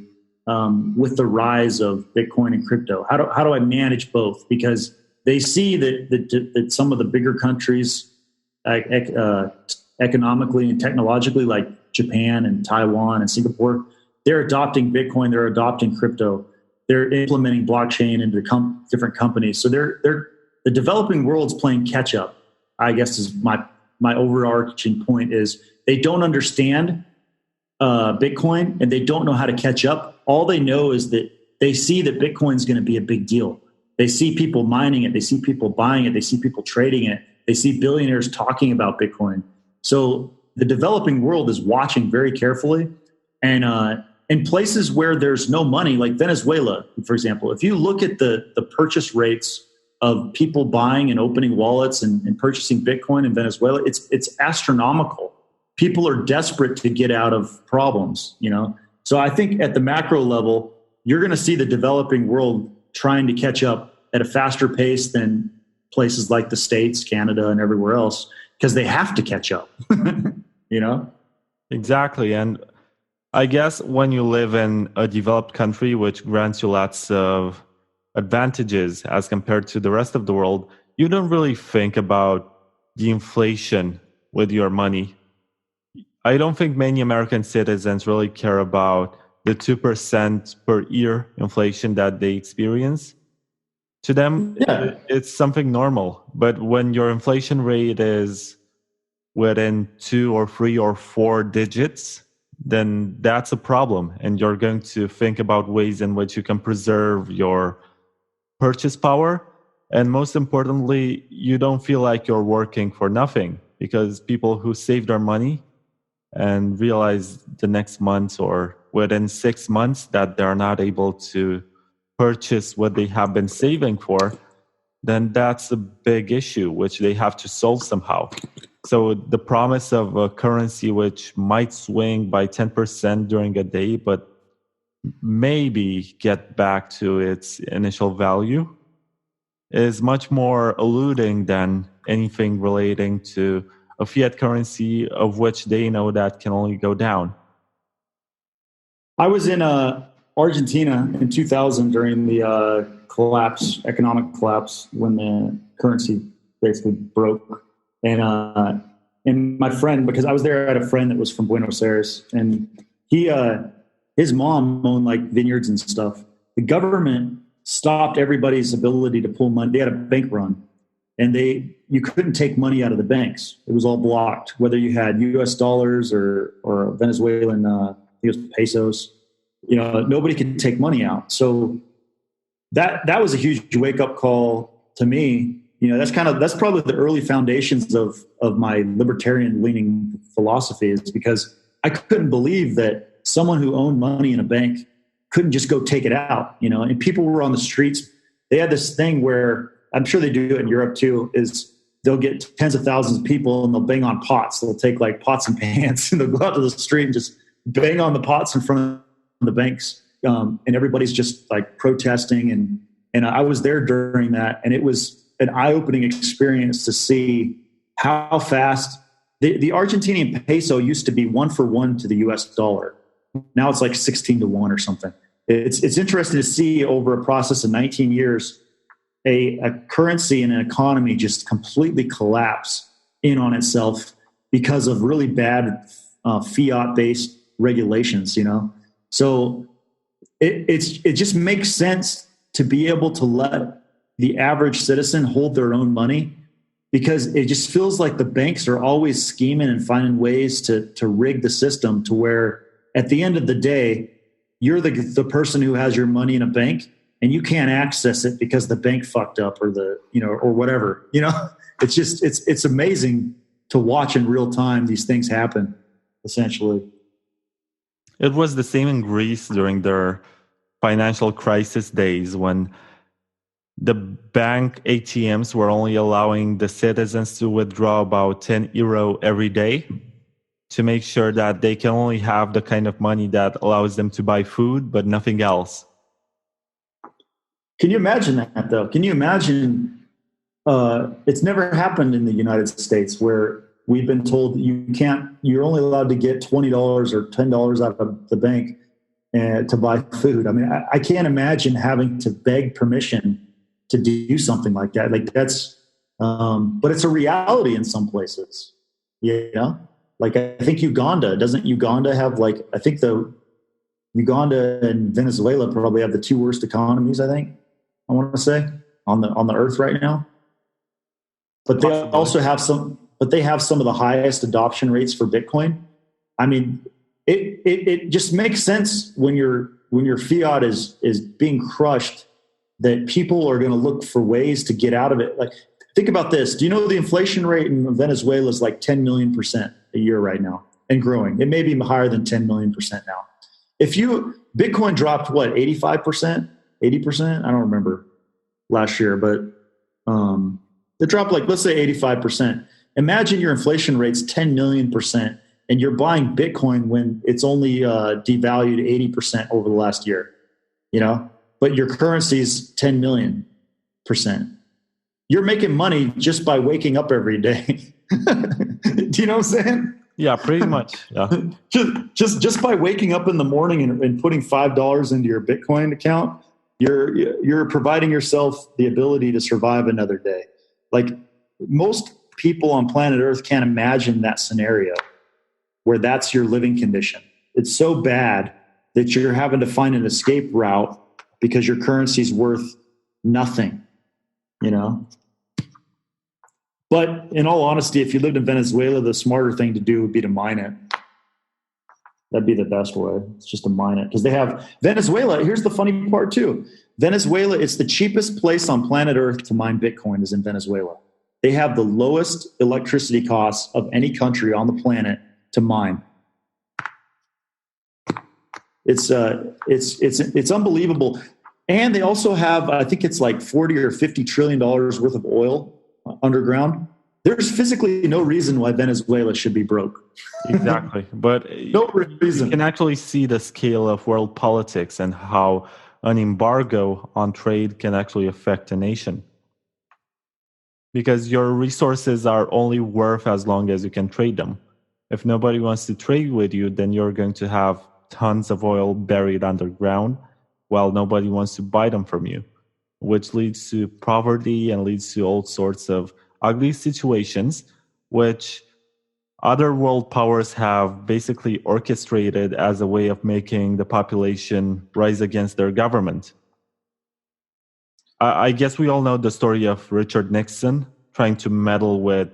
with the rise of Bitcoin and crypto? How do I manage both? Because they see that some of the bigger countries, economically and technologically, like Japan and Taiwan and Singapore, they're adopting Bitcoin, they're adopting crypto, they're implementing blockchain into different companies. So the developing world's playing catch up, I guess is my overarching point. Is they don't understand Bitcoin and they don't know how to catch up. All they know is that they see that Bitcoin is going to be a big deal. They see people mining it, they see people buying it, they see people trading it, they see billionaires talking about Bitcoin. So the developing world is watching very carefully, and in places where there's no money, like Venezuela, for example, if you look at the purchase rates of people buying and opening wallets and purchasing Bitcoin in Venezuela, it's astronomical. People are desperate to get out of problems, you know? So I think at the macro level, you're going to see the developing world trying to catch up at a faster pace than places like the States, Canada, and everywhere else, because they have to catch up, you know? Exactly. And I guess when you live in a developed country, which grants you lots of advantages as compared to the rest of the world, you don't really think about the inflation with your money. I don't think many American citizens really care about the 2% per year inflation that they experience. To them, it's something normal. But when your inflation rate is within 2 or 3 or 4 digits, then that's a problem. And you're going to think about ways in which you can preserve your purchase power. And most importantly, you don't feel like you're working for nothing, because people who save their money and realize the next month or within 6 months that they're not able to purchase what they have been saving for, then that's a big issue which they have to solve somehow. So the promise of a currency which might swing by 10% during a day, but maybe get back to its initial value, is much more eluding than anything relating to a fiat currency of which they know that can only go down. I was in Argentina in 2000 during the economic collapse, when the currency basically broke. And my friend, because I was there, I had a friend that was from Buenos Aires, and his mom owned like vineyards and stuff. The government stopped everybody's ability to pull money. They had a bank run, and you couldn't take money out of the banks. It was all blocked, whether you had U.S. dollars or Venezuelan, I think it was pesos. You know, nobody could take money out. So that was a huge wake up call to me. You know, that's probably the early foundations of my libertarian leaning philosophy, is because I couldn't believe that someone who owned money in a bank couldn't just go take it out, you know, and people were on the streets. They had this thing where, I'm sure they do it in Europe too, is they'll get tens of thousands of people and they'll bang on pots. They'll take like pots and pans and they'll go out to the street and just bang on the pots in front of the banks. And everybody's just like protesting. And I was there during that. And it was an eye-opening experience to see how fast the Argentinian peso used to be 1-for-1 to the US dollar. Now it's like 16-to-1 or something. It's interesting to see over a process of 19 years, a currency and an economy just completely collapse in on itself because of really bad fiat-based regulations, you know? So it just makes sense to be able to let the average citizen hold their own money, because it just feels like the banks are always scheming and finding ways to rig the system to where at the end of the day, you're the person who has your money in a bank and you can't access it because the bank fucked up or or whatever, you know. It's just, it's amazing to watch in real time these things happen, essentially. It was the same in Greece during their financial crisis days, when the bank ATMs were only allowing the citizens to withdraw about 10 euro every day to make sure that they can only have the kind of money that allows them to buy food, but nothing else. Can you imagine that, though? Can you imagine? It's never happened in the United States, where we've been told that you're only allowed to get $20 or $10 out of the bank to buy food. I mean, I can't imagine having to beg permission to do something like that. Like that's, but it's a reality in some places, you know? Like I think doesn't Uganda have like, I think Uganda and Venezuela probably have the two worst economies, I think, I want to say, on the earth right now. But they also have some of the highest adoption rates for Bitcoin. I mean, it just makes sense when your fiat is being crushed, that people are going to look for ways to get out of it. Like, think about this. Do you know the inflation rate in Venezuela is like 10 million% a year right now and growing? It may be higher than 10 million% now. Bitcoin dropped what, 85%, 80%? I don't remember last year, but it dropped like, let's say 85%. Imagine your inflation rate's 10 million percent and you're buying Bitcoin when it's only devalued 80% over the last year, but your currency's 10 million percent. You're making money just by waking up every day. Do you know what I'm saying? Yeah, pretty much. Yeah. just by waking up in the morning and putting $5 into your Bitcoin account, you're providing yourself the ability to survive another day. Like, most people on planet Earth can't imagine that scenario where that's your living condition. It's so bad that you're having to find an escape route because your currency's worth nothing, But in all honesty, if you lived in Venezuela, the smarter thing to do would be to mine it. That'd be the best way. It's just to mine it. Because they have Venezuela. Here's the funny part too. Venezuela, it's the cheapest place on planet Earth to mine Bitcoin is in Venezuela. They have the lowest electricity costs of any country on the planet to mine. It's unbelievable. And they also have, I think it's like 40 or 50 trillion dollars worth of oil underground. There's physically no reason why Venezuela should be broke. Exactly. But no reason. You can actually see the scale of world politics and how an embargo on trade can actually affect a nation. Because your resources are only worth as long as you can trade them. If nobody wants to trade with you, then you're going to have tons of oil buried underground while nobody wants to buy them from you, which leads to poverty and leads to all sorts of ugly situations, which other world powers have basically orchestrated as a way of making the population rise against their government. I guess we all know the story of Richard Nixon trying to meddle with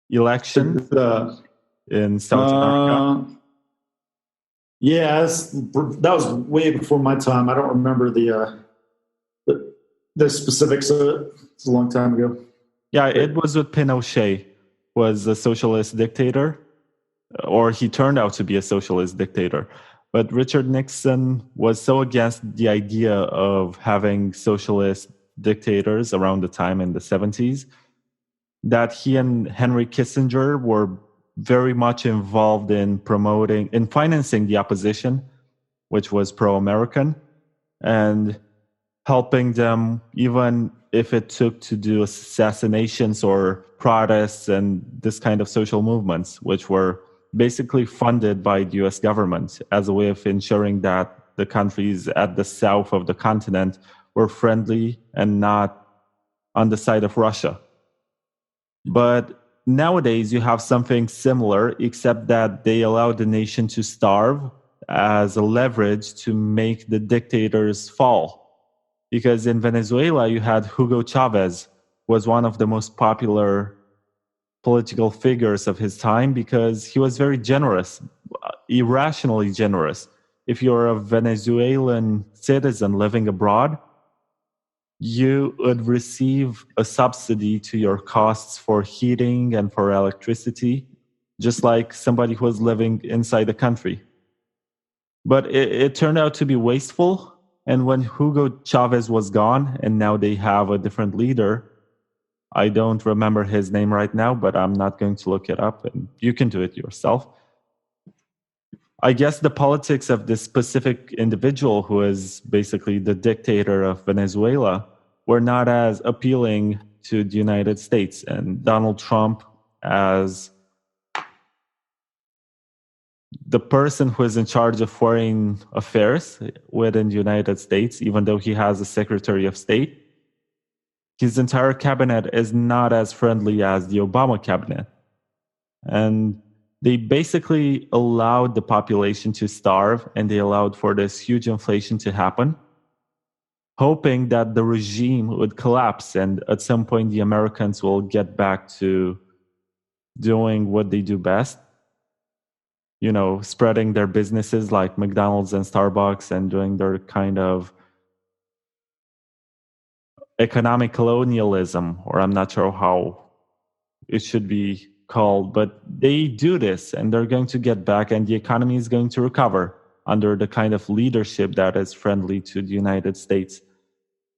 elections in South America. Yes, that was way before my time. I don't remember the specifics of it. It's a long time ago. Yeah, it was with Pinochet, was a socialist dictator, or he turned out to be a socialist dictator. But Richard Nixon was so against the idea of having socialist dictators around the time in the 70s that he and Henry Kissinger were very much involved in financing the opposition, which was pro-American, and helping them, even if it took to do assassinations or protests and this kind of social movements, which were basically funded by the US government as a way of ensuring that the countries at the south of the continent were friendly and not on the side of Russia. But nowadays you have something similar, except that they allow the nation to starve as a leverage to make the dictators fall. Because in Venezuela, you had Hugo Chavez, was one of the most popular political figures of his time because he was very generous, irrationally generous. If you're a Venezuelan citizen living abroad, you would receive a subsidy to your costs for heating and for electricity, just like somebody who was living inside the country. But it turned out to be wasteful. And when Hugo Chavez was gone, and now they have a different leader, I don't remember his name right now, but I'm not going to look it up, and you can do it yourself. I guess the politics of this specific individual who is basically the dictator of Venezuela were not as appealing to the United States. And Donald Trump, as the person who is in charge of foreign affairs within the United States, even though he has a Secretary of State, his entire cabinet is not as friendly as the Obama cabinet. And they basically allowed the population to starve, and they allowed for this huge inflation to happen, hoping that the regime would collapse and at some point the Americans will get back to doing what they do best. You know, spreading their businesses like McDonald's and Starbucks and doing their kind of economic colonialism, or I'm not sure how it should be called, but they do this and they're going to get back and the economy is going to recover. under the kind of leadership that is friendly to the United States.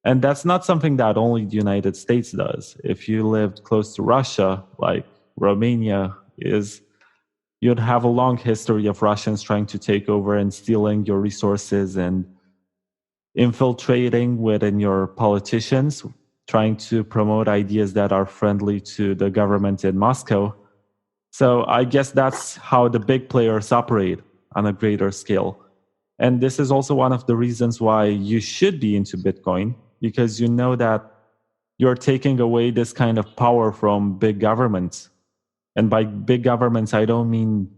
And that's not something that only the United States does. If you lived close to Russia, like Romania is, you'd have a long history of Russians trying to take over and stealing your resources and infiltrating within your politicians, trying to promote ideas that are friendly to the government in Moscow. So I guess that's how the big players operate on a greater scale. And this is also one of the reasons why you should be into Bitcoin, because you know that you're taking away this kind of power from big governments. And by big governments, I don't mean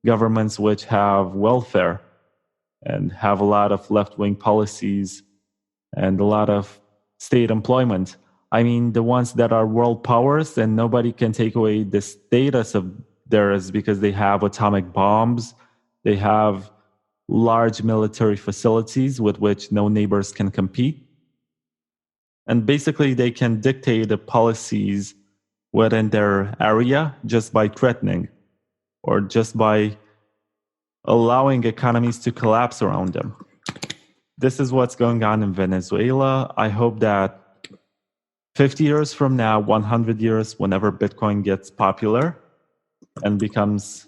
governments which have welfare and have a lot of left-wing policies and a lot of state employment. I mean the ones that are world powers and nobody can take away the status of theirs because they have atomic bombs, they have large military facilities with which no neighbors can compete. And basically they can dictate the policies within their area just by threatening or just by allowing economies to collapse around them. This is what's going on in Venezuela. I hope that 50 years from now, 100 years, whenever Bitcoin gets popular and becomes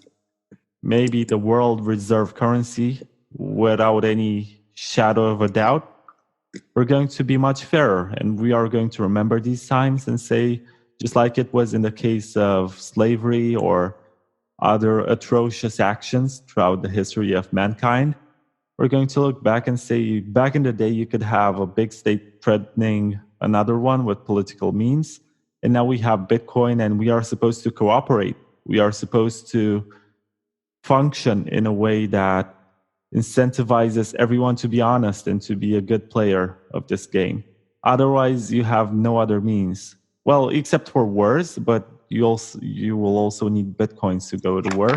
maybe the world reserve currency without any shadow of a doubt, we're going to be much fairer. And we are going to remember these times and say, just like it was in the case of slavery or other atrocious actions throughout the history of mankind, we're going to look back and say, back in the day, you could have a big state threatening another one with political means. And now we have Bitcoin and we are supposed to cooperate. We are supposed to function in a way that incentivizes everyone to be honest and to be a good player of this game. Otherwise, you have no other means. Well, except for wars, but you will also need Bitcoins to go to war.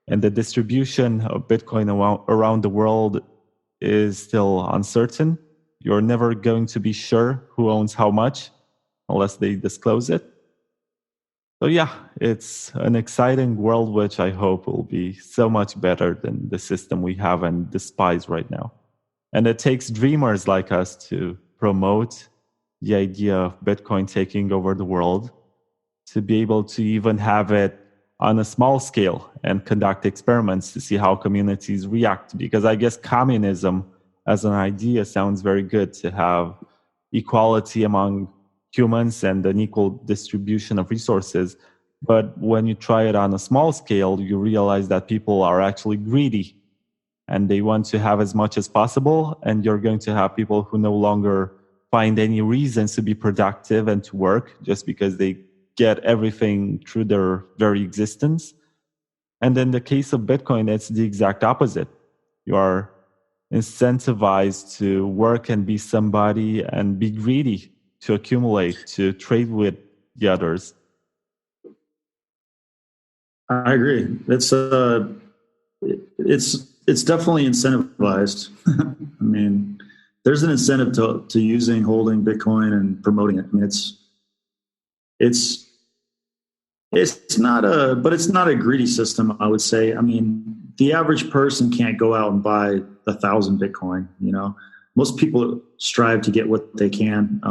And the distribution of Bitcoin around the world is still uncertain. You're never going to be sure who owns how much unless they disclose it. So yeah, it's an exciting world which I hope will be so much better than the system we have and despise right now. And it takes dreamers like us to promote the idea of Bitcoin taking over the world, to be able to even have it on a small scale and conduct experiments to see how communities react. Because I guess communism as an idea sounds very good, to have equality among humans and an equal distribution of resources. But when you try it on a small scale, you realize that people are actually greedy and they want to have as much as possible. And you're going to have people who no longer find any reasons to be productive and to work just because they get everything through their very existence. And in the case of Bitcoin, it's the exact opposite. You are incentivized to work and be somebody and be greedy, to accumulate, to trade with the others. I agree. It's definitely incentivized. I mean, there's an incentive to using, holding Bitcoin and promoting it. I mean, it's not a greedy system, I would say. I mean, the average person can't go out and buy 1,000 Bitcoin. You know, most people strive to get what they can.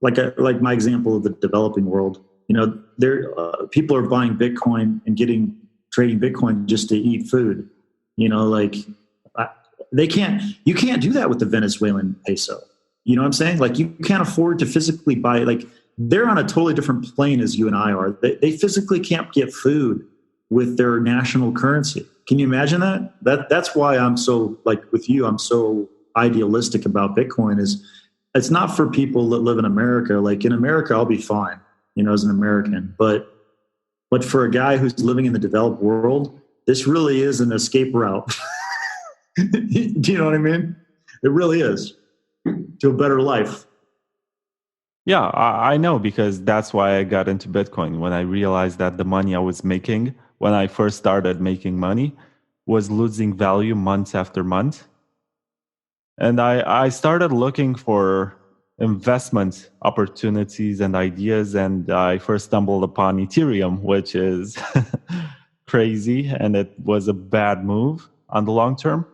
Like my example of the developing world. You know, people are buying Bitcoin and trading Bitcoin just to eat food. You know, like you can't do that with the Venezuelan peso. You know what I'm saying? Like, you can't afford to physically buy, like, they're on a totally different plane as you and I are. They physically can't get food with their national currency. Can you imagine that? That's why I'm so, like with you, I'm so idealistic about Bitcoin. Is it's not for people that live in America. Like, in America, I'll be fine, you know, as an American. But for a guy who's living in the developed world, this really is an escape route. Do you know what I mean? It really is, to a better life. Yeah, I know, because that's why I got into Bitcoin. When I realized that the money I was making when I first started making money was losing value month after month. And I started looking for investment opportunities and ideas. And I first stumbled upon Ethereum, which is crazy. And it was a bad move on the long term.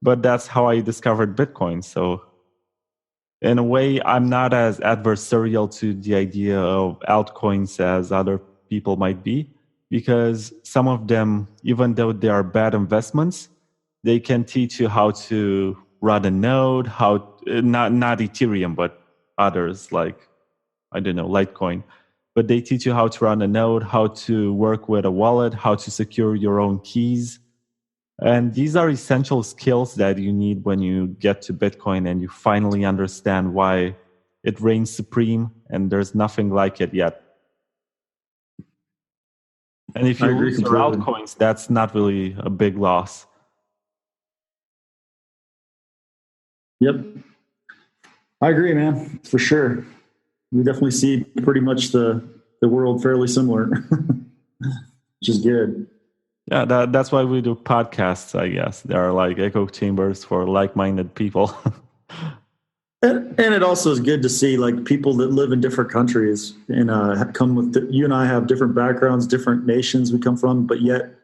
but that's how I discovered Bitcoin. So in a way, I'm not as adversarial to the idea of altcoins as other people might be, because some of them, even though they are bad investments, they can teach you how to run a node, how not Ethereum, but others like, I don't know, Litecoin. But they teach you how to run a node, how to work with a wallet, how to secure your own keys. And these are essential skills that you need when you get to Bitcoin and you finally understand why it reigns supreme and there's nothing like it yet. And if you lose your altcoins, that's not really a big loss. Yep. I agree, man, for sure. We definitely see pretty much the world fairly similar, which is good. Yeah, that's why we do podcasts, I guess. They are like echo chambers for like-minded people. And it also is good to see like people that live in different countries and come with you and I have different backgrounds, different nations we come from, but yet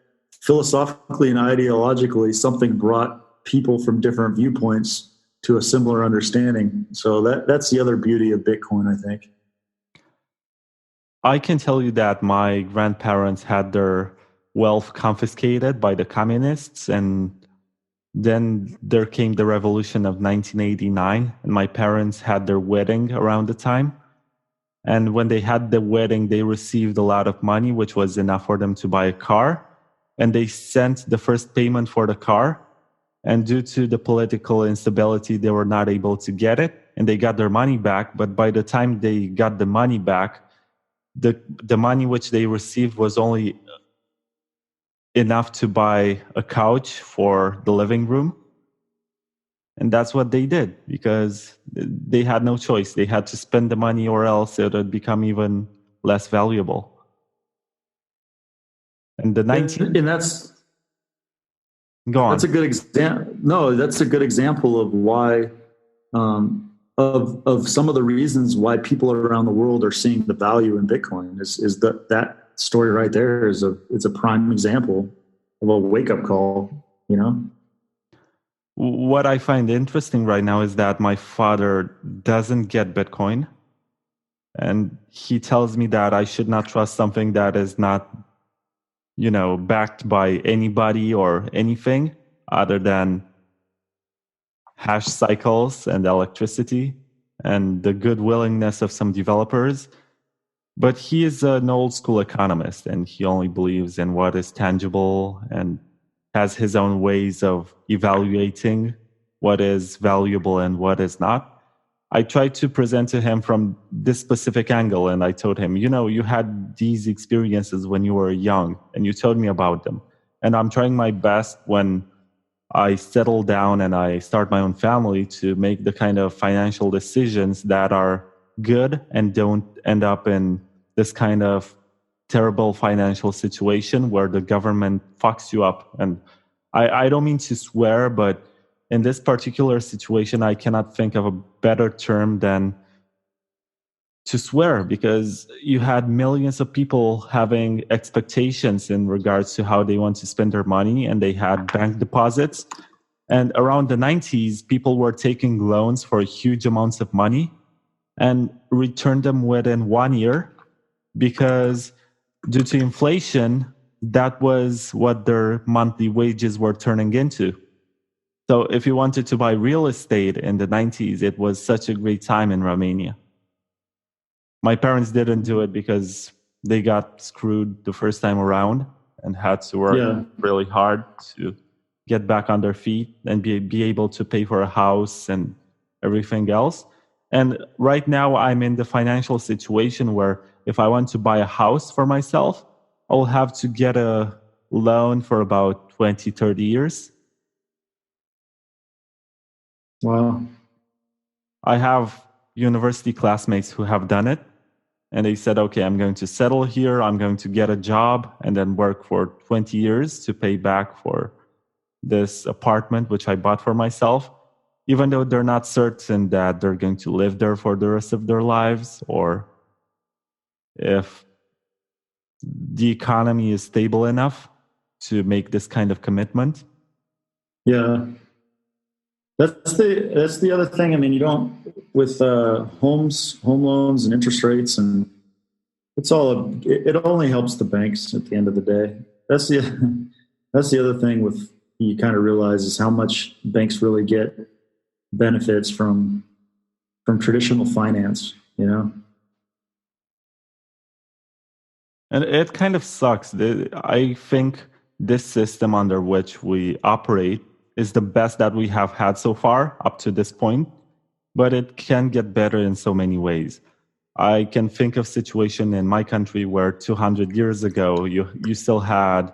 philosophically and ideologically, something brought people from different viewpoints to a similar understanding. So that's the other beauty of Bitcoin, I think. I can tell you that my grandparents had their wealth confiscated by the communists, and then there came the revolution of 1989, and my parents had their wedding around the time. And when they had the wedding, they received a lot of money, which was enough for them to buy a car. And they sent the first payment for the car. And due to the political instability, they were not able to get it. And they got their money back. But by the time they got the money back, the money which they received was only enough to buy a couch for the living room. And that's what they did because they had no choice. They had to spend the money or else it would become even less valuable. And the 19... And that's... Go on. That's a good example. No, that's a good example of why... of some of the reasons why people around the world are seeing the value in Bitcoin is that story right there is it's a prime example of a wake-up call, you know? What I find interesting right now is that my father doesn't get Bitcoin. And he tells me that I should not trust something that is not, backed by anybody or anything other than hash cycles and electricity and the good willingness of some developers. But he is an old school economist and he only believes in what is tangible and has his own ways of evaluating what is valuable and what is not. I tried to present to him from this specific angle, and I told him, you had these experiences when you were young, and you told me about them. And I'm trying my best when I settle down and I start my own family to make the kind of financial decisions that are good and don't end up in this kind of terrible financial situation where the government fucks you up. And I don't mean to swear, but in this particular situation, I cannot think of a better term than to swear, because you had millions of people having expectations in regards to how they want to spend their money, and they had bank deposits. And around the 90s, people were taking loans for huge amounts of money and returned them within 1 year because due to inflation, that was what their monthly wages were turning into. So if you wanted to buy real estate in the 90s, it was such a great time in Romania. My parents didn't do it because they got screwed the first time around and had to work really hard to get back on their feet and be able to pay for a house and everything else. And right now I'm in the financial situation where if I want to buy a house for myself, I'll have to get a loan for about 20, 30 years. Wow. I have university classmates who have done it. And they said, okay, I'm going to settle here. I'm going to get a job and then work for 20 years to pay back for this apartment, which I bought for myself, even though they're not certain that they're going to live there for the rest of their lives or if the economy is stable enough to make this kind of commitment. Yeah. That's the other thing. I mean, you don't with home loans and interest rates, and it only helps the banks at the end of the day. That's the that's the other thing with you kind of realize is how much banks really get benefits from traditional finance. You know. And it kind of sucks. I think this system under which we operate is the best that we have had so far up to this point, but it can get better in so many ways. I can think of situation in my country where 200 years ago, you still had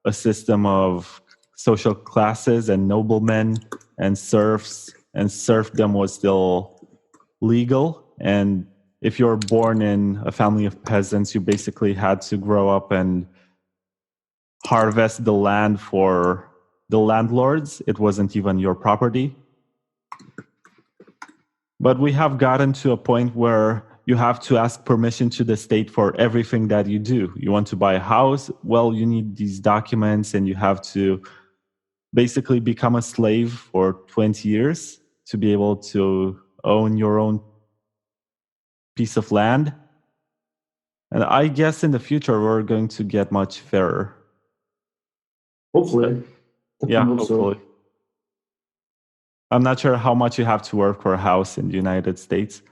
a system of social classes and noblemen and serfs, and serfdom was still legal. And if you're born in a family of peasants, you basically had to grow up and harvest the land for the landlords. It wasn't even your property. But we have gotten to a point where you have to ask permission to the state for everything that you do. You want to buy a house? Well, you need these documents, and you have to basically become a slave for 20 years to be able to own your own piece of land. And I guess in the future, we're going to get much fairer. Hopefully. Yeah, hopefully. I'm not sure how much you have to work for a house in the United States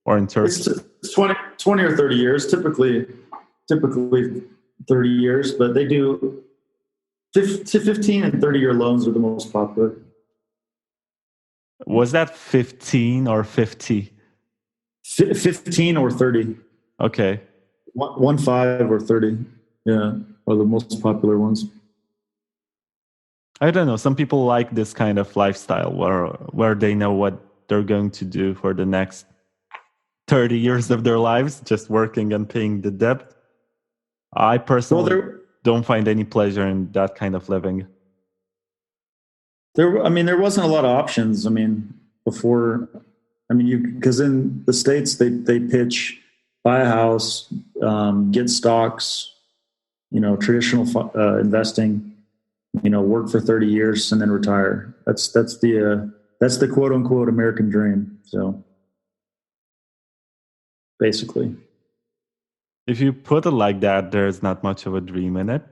or in Turkey. It's 20 or 30 years, typically 30 years, but they do 15 and 30-year loans are the most popular. Was that 15 or 50? 15 or 30. Okay. 15 or 30, yeah, are the most popular ones. I don't know. Some people like this kind of lifestyle where they know what they're going to do for the next 30 years of their lives, just working and paying the debt. I personally don't find any pleasure in that kind of living. There wasn't a lot of options. I mean, before, because in the States, they pitch, buy a house, get stocks, traditional investing, work for 30 years and then retire. That's the quote unquote American dream. So basically, if you put it like that, there's not much of a dream in it.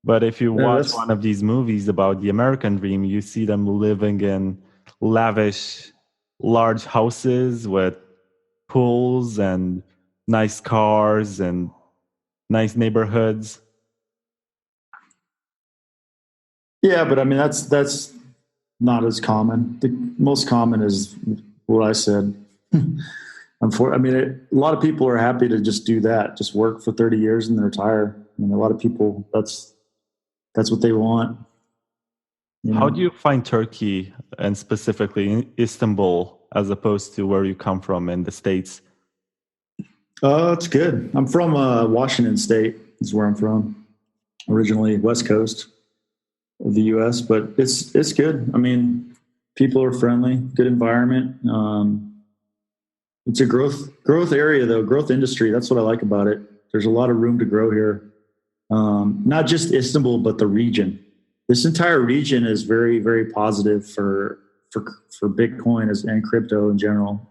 But if you watch one of these movies about the American dream, you see them living in lavish, large houses with pools and nice cars and nice neighborhoods. Yeah, but that's not as common. The most common is what I said. A lot of people are happy to just do that, just work for 30 years and then retire. A lot of people, that's what they want. How do you find Turkey, and specifically in Istanbul, as opposed to where you come from in the States? It's good. I'm from Washington State is where I'm from. Originally West Coast of the U.S., but it's good. People are friendly, good environment. It's a growth area, though, growth industry. That's what I like about it. There's a lot of room to grow here. Not just Istanbul, but the region. This entire region is very, very positive for Bitcoin and crypto in general.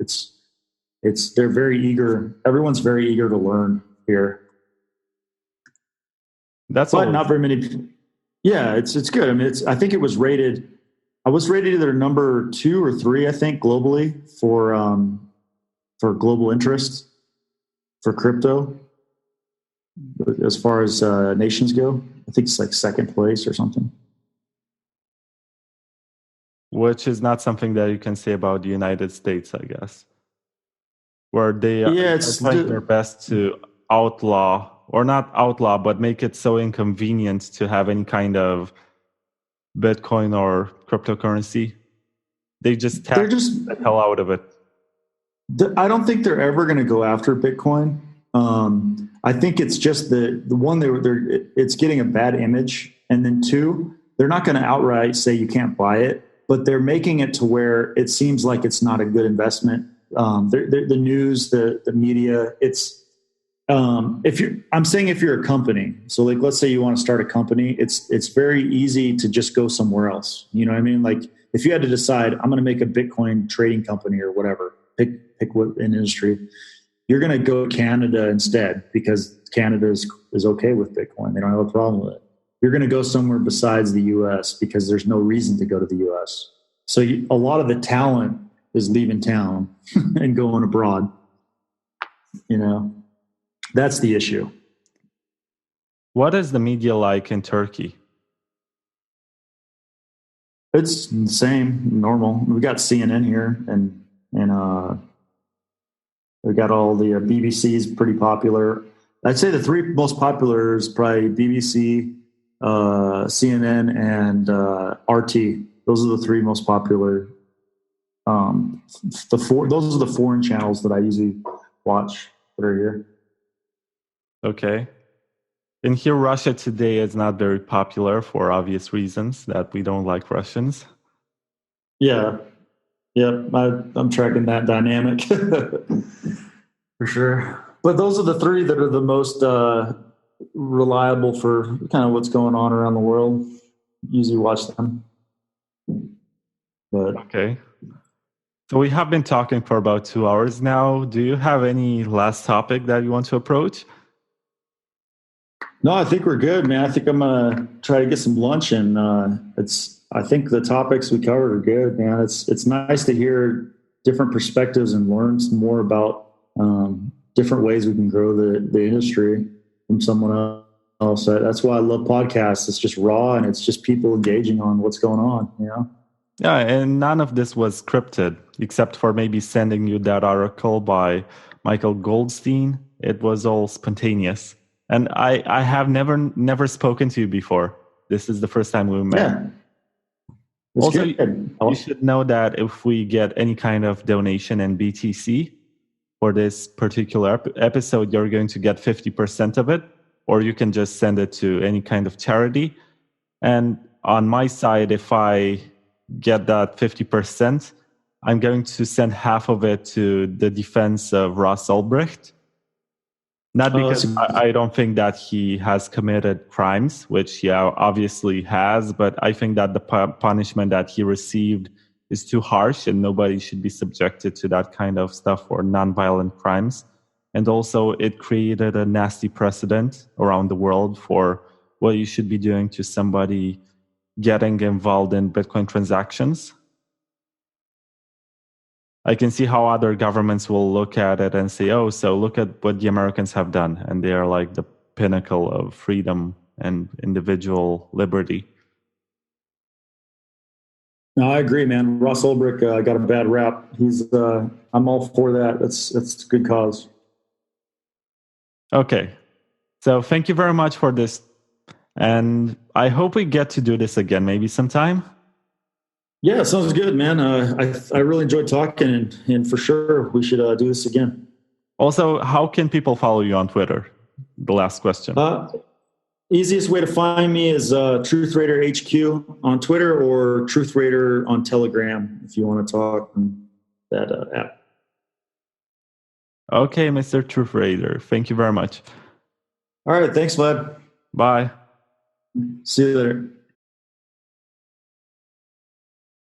They're very eager. Everyone's very eager to learn here. But not very many. Yeah, it's good. I think it was rated. I was rated either number 2 or 3, I think, globally for global interest for crypto. As far as nations go, I think it's like second place or something. Which is not something that you can say about the United States, I guess, where they are trying their best to outlaw, or not outlaw, but make it so inconvenient to have any kind of Bitcoin or cryptocurrency. They just tax the hell out of it. I don't think they're ever going to go after Bitcoin. I think it's just the one it's getting a bad image, and then 2, they're not going to outright say you can't buy it, but they're making it to where it seems like it's not a good investment. The news, the media, if you're a company, so like let's say you want to start a company, it's very easy to just go somewhere else. You know what I mean? Like if you had to decide, I'm going to make a Bitcoin trading company or whatever, pick what industry, you're going to go to Canada instead because Canada is okay with Bitcoin. They don't have a problem with it. You're going to go somewhere besides the U.S. because there's no reason to go to the U.S. So a lot of the talent is leaving town and going abroad. That's the issue. What is the media like in Turkey? It's the same, normal. We got CNN here, and we got all the BBC's pretty popular. I'd say the three most popular is probably BBC, CNN, and RT. Those are the three most popular. Those are the foreign channels that I usually watch that are here. Okay. And here, Russia Today is not very popular for obvious reasons that we don't like Russians. Yeah. I'm tracking that dynamic for sure. But those are the three that are the most reliable for kind of what's going on around the world. Usually watch them. But okay. So we have been talking for about 2 hours now. Do you have any last topic that you want to approach? No, I think we're good, man. I think I'm gonna try to get some lunch, and I think the topics we covered are good, man. It's nice to hear different perspectives and learn some more about different ways we can grow the industry from someone else. That's why I love podcasts. It's just raw, and it's just people engaging on what's going on. Yeah, and none of this was scripted, except for maybe sending you that article by Michael Goldstein. It was all spontaneous. And I have never spoken to you before. This is the first time we met. Yeah. Also, you should know that if we get any kind of donation in BTC for this particular episode, you're going to get 50% of it, or you can just send it to any kind of charity. And on my side, if I get that 50%, I'm going to send half of it to the defense of Ross Ulbricht. Not because I don't think that he has committed crimes, which he obviously has, but I think that the punishment that he received is too harsh and nobody should be subjected to that kind of stuff for nonviolent crimes. And also it created a nasty precedent around the world for what you should be doing to somebody getting involved in Bitcoin transactions. I can see how other governments will look at it and say, oh, so look at what the Americans have done. And they are like the pinnacle of freedom and individual liberty. No, I agree, man. Ross Ulbricht got a bad rap. I'm all for that. That's a good cause. Okay. So thank you very much for this. And I hope we get to do this again, maybe sometime. Yeah, sounds good, man. I really enjoyed talking, and for sure we should do this again. Also, how can people follow you on Twitter? The last question. Easiest way to find me is Truth Raider HQ on Twitter or Truth Raider on Telegram if you want to talk on that app. Okay, Mr. Truth Raider. Thank you very much. All right, thanks, Vlad. Bye. See you later.